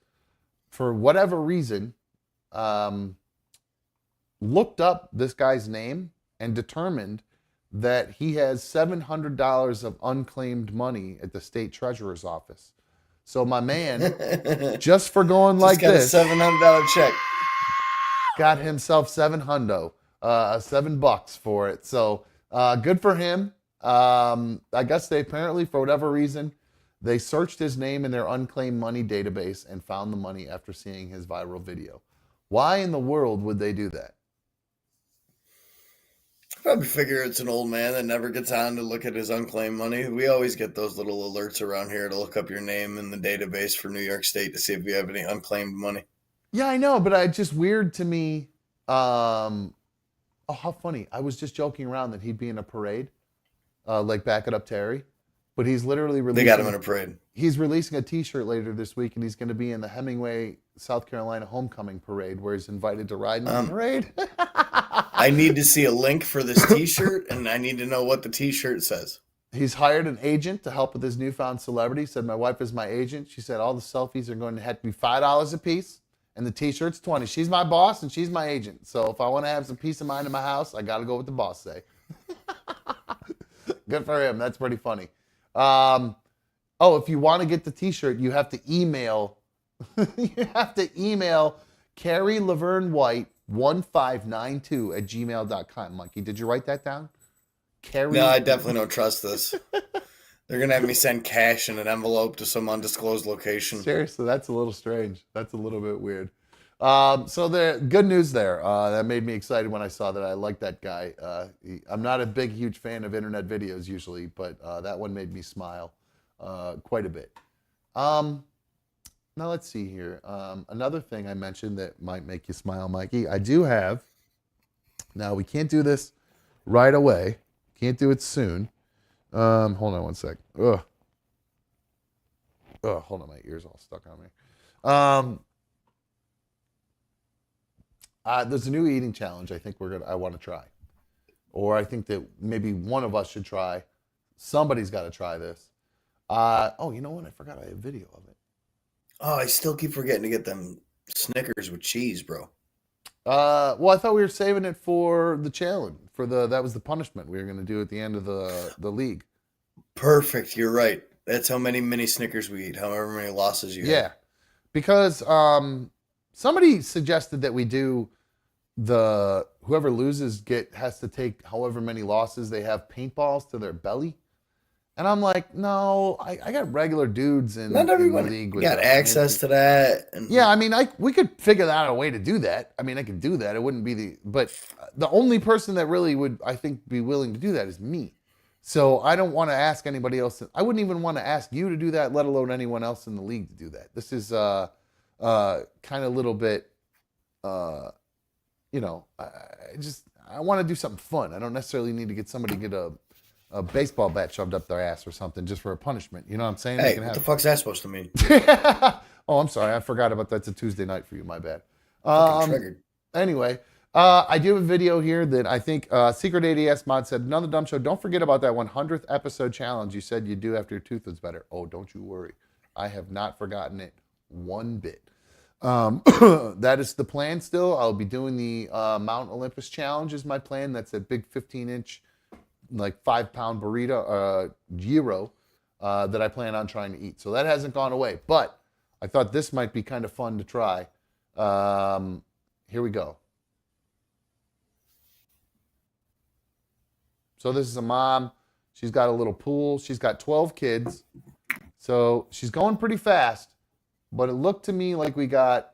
for whatever reason, looked up this guy's name and determined that he has $700 of unclaimed money at the state treasurer's office. So my man, just for going like this, got a $700 check. Got himself $7 for it. So good for him. I guess they apparently, for whatever reason, they searched his name in their unclaimed money database and found the money after seeing his viral video. Why in the world would they do that? Probably figure it's an old man that never gets on to look at his unclaimed money. We always get those little alerts around here to look up your name in the database for New York State to see if you have any unclaimed money. Yeah, I know, but it's just weird to me. Oh, how funny. I was just joking around that he'd be in a parade, like Back It Up Terry, but he's literally releasing... They got him in a parade. He's releasing a t-shirt later this week, and he's going to be in the Hemingway, South Carolina homecoming parade, where he's invited to ride in the parade. I need to see a link for this t-shirt, and I need to know what the t-shirt says. He's hired an agent to help with his newfound celebrity. He said, my wife is my agent. She said, all the selfies are going to have to be $5 a piece, and the t-shirt's $20. She's my boss, and she's my agent. So if I want to have some peace of mind in my house, I got to go with the boss say. Good for him. That's pretty funny. If you want to get the t-shirt, you have to email Carrie Laverne White 1592 at gmail.com. Mikey, did you write that down? Carrie... No, I definitely don't trust this. They're going to have me send cash in an envelope to some undisclosed location. Seriously, that's a little strange. That's a little bit weird. So the good news there. That made me excited when I saw that. I like that guy. I'm not a huge fan of internet videos usually, but that one made me smile quite a bit. Now let's see here. Another thing I mentioned that might make you smile, Mikey. I do have. Now we can't do this right away. Can't do it soon. Hold on one sec. Hold on, my ear's all stuck on me. There's a new eating challenge. I want to try, or I think that maybe one of us should try. Somebody's got to try this. Oh, you know what? I forgot I have video of it. Oh, I still keep forgetting to get them Snickers with cheese, bro. Well, I thought we were saving it for the challenge. That was the punishment we were going to do at the end of the league. Perfect. You're right. That's how many mini Snickers we eat, however many losses you have. Yeah, because somebody suggested that we do whoever loses has to take however many losses they have paintballs to their belly. And I'm like, no, I got regular dudes in the league. With got access to that. Yeah, I mean, we could figure out a way to do that. I mean, I could do that. It wouldn't be but the only person that really would, I think, be willing to do that is me. So I don't want to ask anybody else. I wouldn't even want to ask you to do that, let alone anyone else in the league to do that. This is kind of a little bit, I want to do something fun. I don't necessarily need to get somebody to get a baseball bat shoved up their ass or something just for a punishment. You know what I'm saying? Hey, what the fuck's that supposed to mean? Oh, I'm sorry. I forgot about that. It's a Tuesday night for you. My bad. Triggered. Anyway, I do have a video here that I think Secret ADS Mod said, another dumb show. Don't forget about that 100th episode challenge you said you'd do after your tooth was better. Oh, don't you worry. I have not forgotten it one bit. That is the plan still. I'll be doing the Mount Olympus challenge is my plan. That's a big 15-inch, like 5-pound burrito, gyro that I plan on trying to eat. So that hasn't gone away. But I thought this might be kind of fun to try. Here we go. So this is a mom. She's got a little pool. She's got 12 kids. So she's going pretty fast. But it looked to me like we got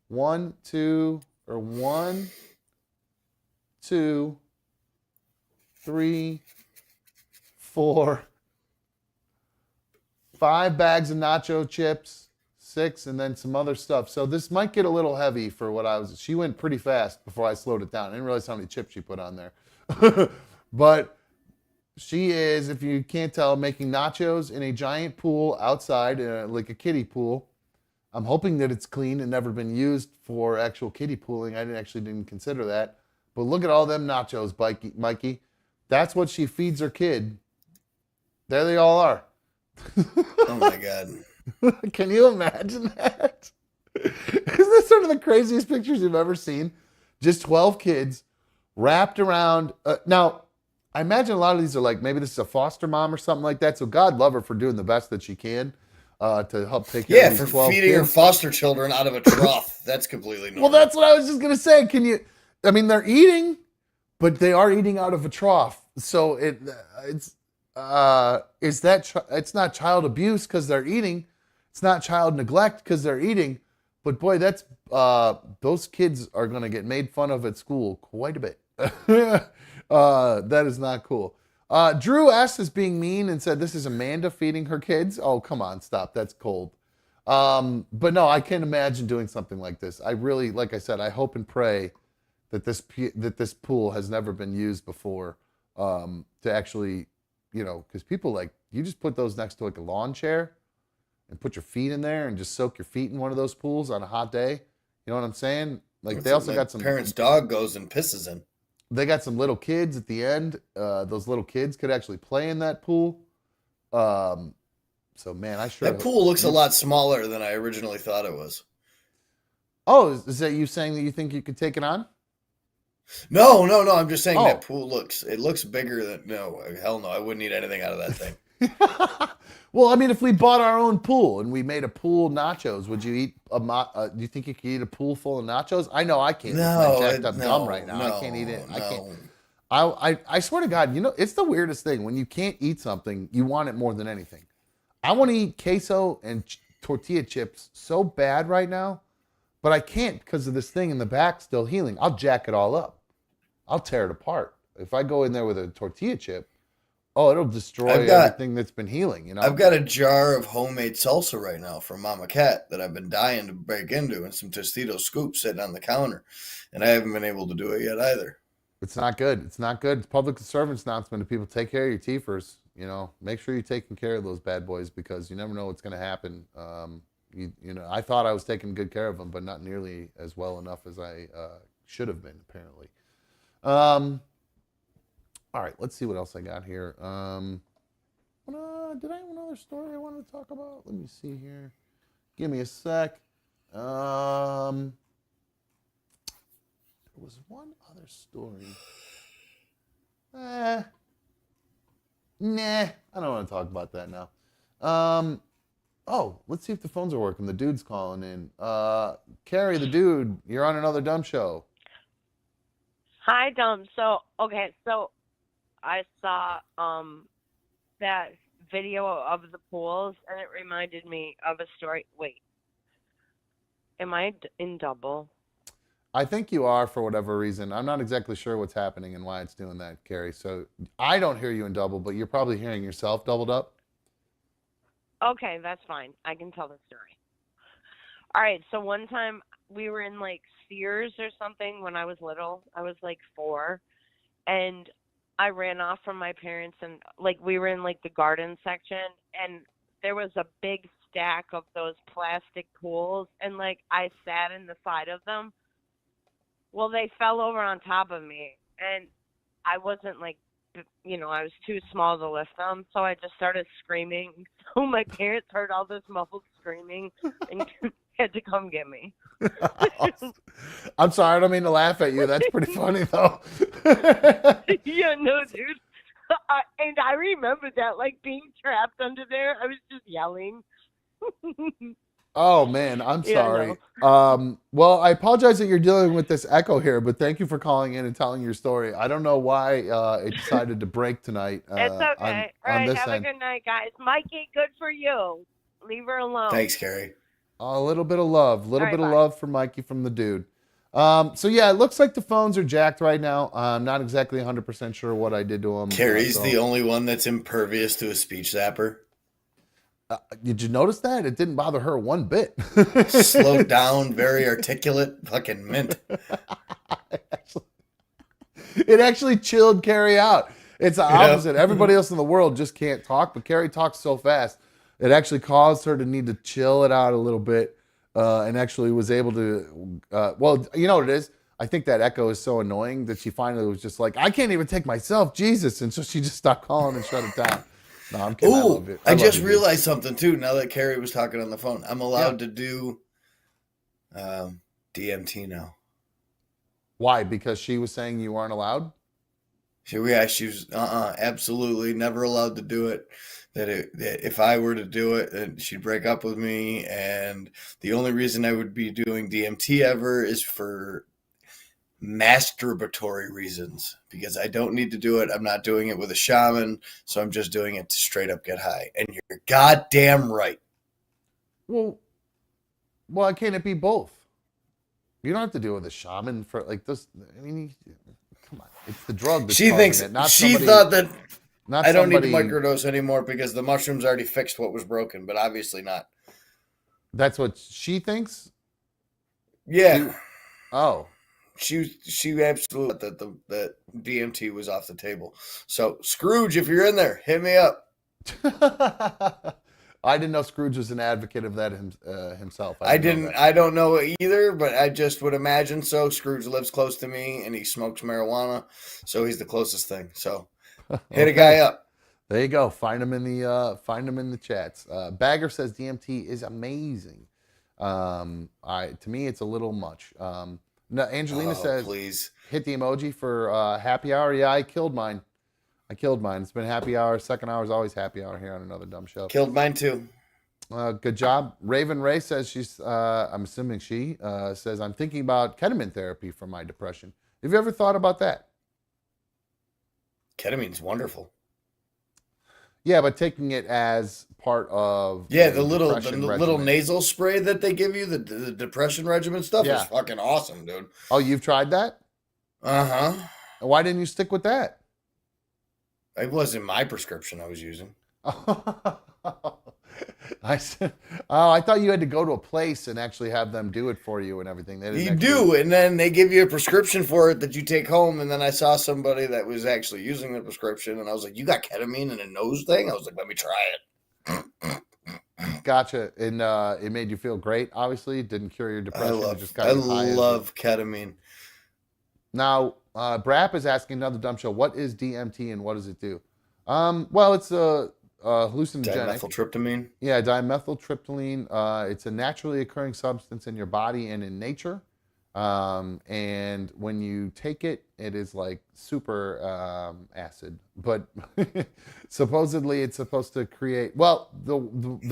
1, 2, 3, 4, 5 bags of nacho chips, 6, and then some other stuff. So this might get a little heavy for what she went pretty fast before I slowed it down. I didn't realize how many chips she put on there. But she is, if you can't tell, making nachos in a giant pool outside, like a kiddie pool. I'm hoping that it's clean and never been used for actual kiddie pooling. I didn't consider that. But look at all them nachos, Mikey. That's what she feeds her kid. There they all are. Oh my God. Can you imagine that? Isn't that sort of the craziest pictures you've ever seen? Just 12 kids wrapped around. Now, I imagine a lot of these are like, maybe this is a foster mom or something like that. So God love her for doing the best that she can to help take care of these 12 kids. Yeah, for feeding her foster children out of a trough. That's completely normal. Well, that's what I was just going to say. They're eating, but they are eating out of a trough. So it's not child abuse because they're eating. It's not child neglect because they're eating. But boy, that's those kids are going to get made fun of at school quite a bit. That is not cool. Drew S. is being mean and said this is Amanda feeding her kids. Oh, come on, stop. That's cold. But no, I can't imagine doing something like this. I really, like I said, I hope and pray that this pool has never been used before to actually, because people you just put those next to like a lawn chair and put your feet in there and just soak your feet in one of those pools on a hot day. You know what I'm saying? Like they also got some parents' dog goes and pisses in. They got some little kids at the end. Those little kids could actually play in that pool. So man, that pool looks a lot smaller than I originally thought it was. Oh, is that you saying that you think you could take it on? No. I'm just saying that pool looks bigger than hell no. I wouldn't need anything out of that thing. Well, I mean, if we bought our own pool and we made a pool nachos, would you eat do you think you could eat a pool full of nachos? I know I can't. No, it's my jacked up gum right now. I can't eat it. I can't. I swear to God, it's the weirdest thing. When you can't eat something, you want it more than anything. I want to eat queso and tortilla chips so bad right now, but I can't because of this thing in the back still healing. I'll jack it all up. I'll tear it apart. If I go in there with a tortilla chip, it'll destroy everything that's been healing. I've got a jar of homemade salsa right now from Mama Cat that I've been dying to break into, and some Tostitos scoops sitting on the counter, and I haven't been able to do it yet either. It's not good. It's not good. It's public service announcement to people. Take care of your teethers. Make sure you're taking care of those bad boys because you never know what's going to happen. I thought I was taking good care of them, but not nearly as well enough as I should have been, apparently. All right, let's see what else I got here. Did I have another story I wanted to talk about? Let me see here. Give me a sec. There was one other story. Nah, I don't want to talk about that now. Let's see if the phones are working. The dude's calling in. Carrie, the dude, you're on another dumb show. Hi, Dumb. So I saw that video of the pools, and it reminded me of a story. Wait, am I in double? I think you are for whatever reason. I'm not exactly sure what's happening and why it's doing that, Carrie. So I don't hear you in double, but you're probably hearing yourself doubled up. Okay, that's fine. I can tell the story. All right, so one time we were in like Sears or something when I was little. I was like 4, and I ran off from my parents, and like we were in like the garden section, and there was a big stack of those plastic pools, and like I sat in the side of them. Well, they fell over on top of me, and I wasn't like, I was too small to lift them, so I just started screaming. So my parents heard all this muffled screaming and had to come get me. I'm sorry, I don't mean to laugh at you. That's pretty funny, though. Yeah, no, dude. And I remember that, like, being trapped under there. I was just yelling. Oh, man, I'm Yeah, sorry. Well, I apologize that you're dealing with this echo here, but thank you for calling in and telling your story. I don't know why it decided to break tonight. It's okay. All right, this have end. a good night, guys. Mikey, good for you. Leave her alone. Thanks, Carrie. A little bit of love. All right, of bye. love for Mikey from the dude. So, yeah, it looks like the phones are jacked right now. I'm not exactly 100% sure what I did to them. Carrie's the only one that's impervious to a speech zapper. Did you notice that? It didn't bother her one bit. Slowed down, very articulate, fucking mint. It actually chilled Carrie out. It's the opposite. Everybody else in the world just can't talk, but Carrie talks so fast. It actually caused her to need to chill it out a little bit, and actually was able to, well, you know what it is? I think that echo is so annoying that she finally was just like, I can't even take myself, Jesus. And so she just stopped calling and shut it down. No, I'm kidding. I love it. I just realized something too. Now that Carrie was talking on the phone, I'm allowed to do DMT now. Why? Because she was saying you weren't allowed? She was absolutely never allowed to do it. That if I were to do it, then she'd break up with me. And the only reason I would be doing DMT ever is for masturbatory reasons, because I don't need to do it. I'm not doing it with a shaman, so I'm just doing it to straight up get high. And you're goddamn right. Well, why can't it be both? You don't have to do it with a shaman for like this. I mean, come on, it's the drug. That's She thinks it, not she somebody, thought that not I don't need to somebody- microdose anymore because the mushrooms already fixed what was broken, but obviously not. That's what she thinks. Yeah. Oh. She absolutely thought that DMT was off the table. So Scrooge, if you're in there, hit me up. I didn't know Scrooge was an advocate of that himself. I don't know either, but I just would imagine so. Scrooge lives close to me, and he smokes marijuana, so he's the closest thing. So hit a guy up. There you go. Find him in the chats. Bagger says DMT is amazing. To me, it's a little much. No, Angelina says, please hit the emoji for happy hour. Yeah, I killed mine. It's been happy hour. Second hour is always happy hour here on Another Dumb Show. Killed mine too. Good job. Raven Ray says I'm assuming she says, I'm thinking about ketamine therapy for my depression. Have you ever thought about that? Ketamine's wonderful. Yeah, but taking it as part of the little nasal spray that they give you, the depression regimen stuff is fucking awesome, dude. Oh, you've tried that? Uh-huh. Why didn't you stick with that? It wasn't my prescription I was using. I said, I thought you had to go to a place and actually have them do it for you and everything. You do, and then they give you a prescription for it that you take home. And then I saw somebody that was actually using the prescription, and I was like, "You got ketamine in a nose thing?" I was like, "Let me try it." Gotcha. And it made you feel great. Obviously, it didn't cure your depression. I love ketamine. Now, Brap is asking another dumb show. What is DMT and what does it do? Well, it's a hallucinogenic. Dimethyltryptamine. Yeah, dimethyltryptamine. It's a naturally occurring substance in your body and in nature. And when you take it, it is like super acid. But supposedly it's supposed to create. Well, the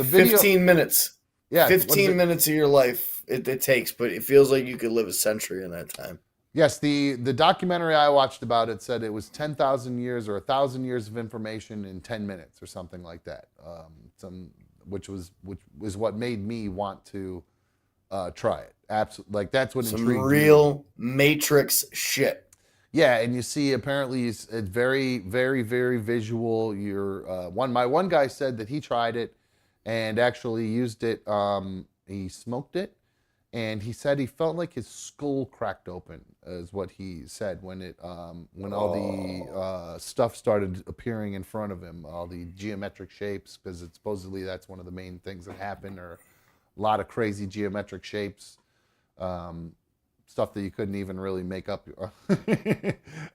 video. 15 minutes. Yeah, 15 minutes of your life it takes, but it feels like you could live a century in that time. Yes, the documentary I watched about it said it was 10,000 years or 1,000 years of information in 10 minutes or something like that. Which was what made me want to try it. Absolutely, like that's what Some intrigued real me. Matrix shit. Yeah, and you see, apparently it's very, very, very visual. My one guy said that he tried it and actually used it. He smoked it. And he said he felt like his skull cracked open, is what he said when all the stuff started appearing in front of him, all the geometric shapes, because supposedly that's one of the main things that happen, or a lot of crazy geometric shapes, stuff that you couldn't even really make up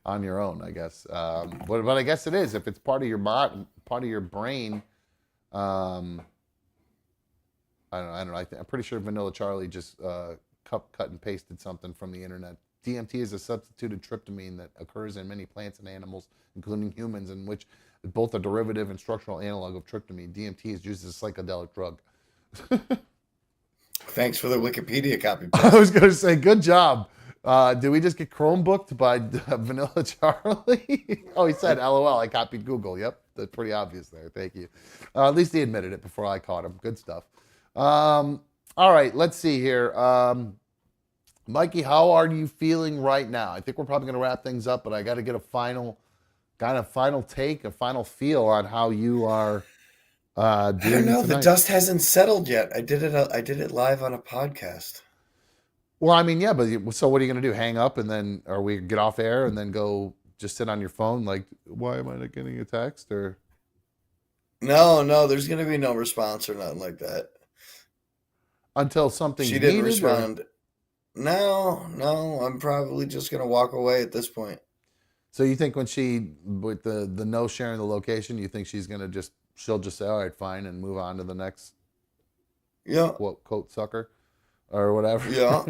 on your own, I guess. But I guess it is if it's part of your part of your brain. I don't know. I'm pretty sure Vanilla Charlie just cut and pasted something from the internet. DMT is a substituted tryptamine that occurs in many plants and animals, including humans, in which both a derivative and structural analog of tryptamine. DMT is used as a psychedelic drug. Thanks for the Wikipedia copy. I was going to say, good job. Did we just get Chromebooked by Vanilla Charlie? Oh, he said, LOL, I copied Google. Yep, that's pretty obvious there. Thank you. At least he admitted it before I caught him. Good stuff. All right, let's see here. Mikey, how are you feeling right now? I think we're probably going to wrap things up, but I got to get a final take, a final feel on how you are doing. I don't know. Tonight. The dust hasn't settled yet. I did it live on a podcast. Well, I mean, yeah, but so what are you going to do? Hang up and then, or we get off air and then go just sit on your phone? Like, why am I not getting a text? Or No, there's going to be no response or nothing like that. Until something She didn't respond. No, I'm probably just going to walk away at this point. So you think when with the no sharing the location, you think she'll just say, all right, fine, and move on to the next quote sucker or whatever? Yeah.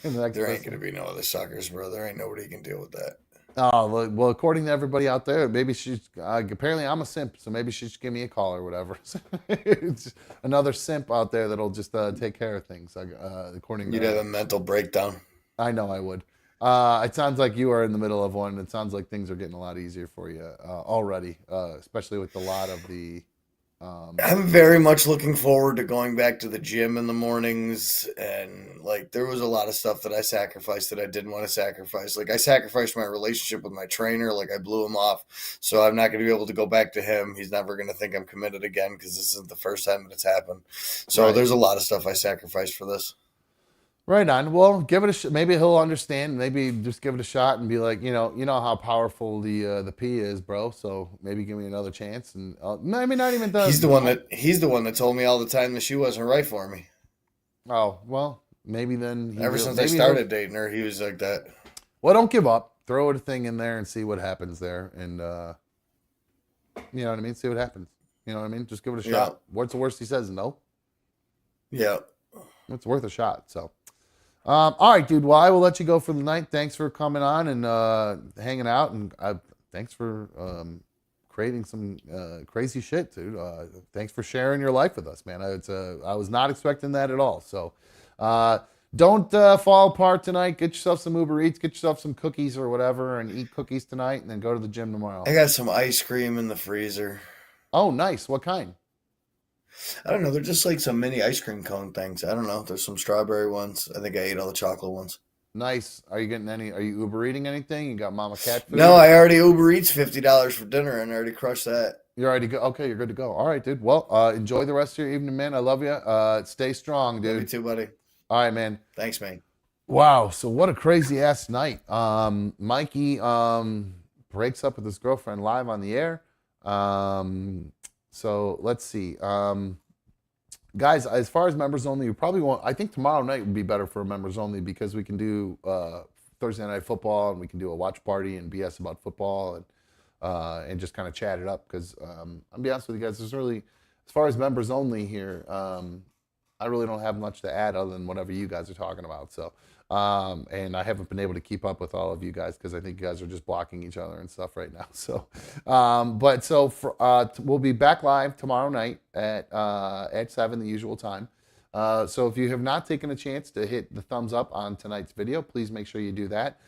There ain't going to be no other suckers, bro. There ain't nobody who can deal with that. Oh, well, according to everybody out there, maybe she's, apparently I'm a simp, so maybe she should give me a call or whatever. It's another simp out there that'll just take care of things, according to You'd have a mental breakdown. I know I would. It sounds like you are in the middle of one. It sounds like things are getting a lot easier for you already, especially with a lot of the... I'm very much looking forward to going back to the gym in the mornings, and like there was a lot of stuff that I sacrificed that I didn't want to sacrifice. Like I sacrificed my relationship with my trainer, like I blew him off, so I'm not going to be able to go back to him. He's never going to think I'm committed again because this isn't the first time that it's happened. So Right. There's a lot of stuff I sacrificed for this. Right on. Well, give it a maybe he'll understand. Maybe just give it a shot and be like, you know how powerful the P is, bro. So maybe give me another chance. And I mean, not even the. He's the one that told me all the time that she wasn't right for me. Oh well, maybe then. Ever since I started dating her, he was like that. Well, don't give up. Throw a thing in there and see what happens there, and you know what I mean. See what happens. You know what I mean. Just give it a shot. Yeah. What's the worst he says? No. Yeah. It's worth a shot. So. All right, dude. Well, I will let you go for the night. Thanks for coming on and hanging out, and thanks for creating some crazy shit, dude. Thanks for sharing your life with us, man. I was not expecting that at all. So don't fall apart tonight. Get yourself some Uber Eats. Get yourself some cookies or whatever, and eat cookies tonight, and then go to the gym tomorrow. I got some ice cream in the freezer. Oh, nice. What kind? I don't know. They're just like some mini ice cream cone things. I don't know. There's some strawberry ones. I think I ate all the chocolate ones. Nice. Are you Uber eating anything? You got Mama Cat food? No, I already Uber Eats $50 for dinner and I already crushed that. You're already good. Okay, you're good to go. All right, dude. Well, enjoy the rest of your evening, man. I love you. Stay strong, dude. Love you too, buddy. All right, man. Thanks, man. Wow. So what a crazy ass night. Mikey breaks up with his girlfriend live on the air. So let's see. Guys, as far as members only, you probably won't. I think tomorrow night would be better for members only because we can do Thursday Night Football, and we can do a watch party and BS about football and just kind of chat it up. Because I'll be honest with you guys, there's really, as far as members only here, I really don't have much to add other than whatever you guys are talking about. So, and I haven't been able to keep up with all of you guys because I think you guys are just blocking each other and stuff right now. So, we'll be back live tomorrow night at 7, the usual time. So if you have not taken a chance to hit the thumbs up on tonight's video, please make sure you do that.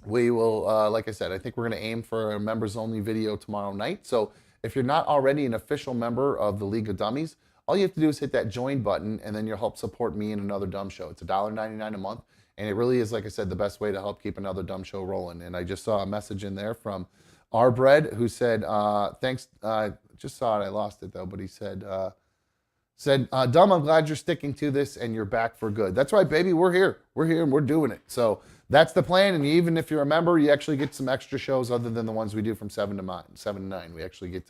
We will, like I said, I think we're going to aim for a members only video tomorrow night. So if you're not already an official member of the League of Dummies, all you have to do is hit that join button, and then you'll help support me in another dumb show. It's $1.99 a month, and it really is, like I said, the best way to help keep another dumb show rolling. And I just saw a message in there from R Bread who said, thanks, just saw it, I lost it though, but he said, Dumb, I'm glad you're sticking to this and you're back for good. That's right, baby, we're here and we're doing it. So that's the plan, and even if you're a member, you actually get some extra shows other than the ones we do from 7 to 9. We actually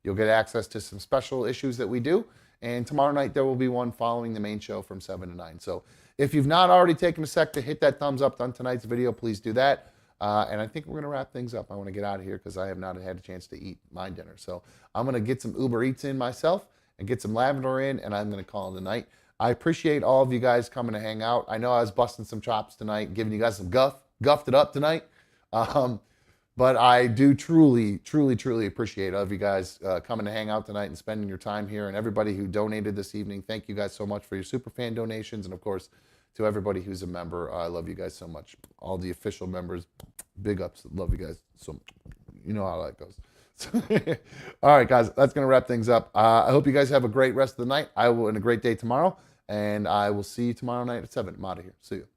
you'll get access to some special issues that we do. And tomorrow night, there will be one following the main show from 7 to 9. So if you've not already taken a sec to hit that thumbs up on tonight's video, please do that. And I think we're going to wrap things up. I want to get out of here because I have not had a chance to eat my dinner. So I'm going to get some Uber Eats in myself and get some lavender in, and I'm going to call it a night. I appreciate all of you guys coming to hang out. I know I was busting some chops tonight, giving you guys some guffed it up tonight. But I do truly appreciate all of you guys coming to hang out tonight and spending your time here. And everybody who donated this evening, thank you guys so much for your super fan donations. And of course, to everybody who's a member, I love you guys so much. All the official members, big ups. Love you guys. So you know how that goes. All right, guys, that's going to wrap things up. I hope you guys have a great rest of the night. And a great day tomorrow. And I will see you tomorrow night at 7. I'm out of here. See you.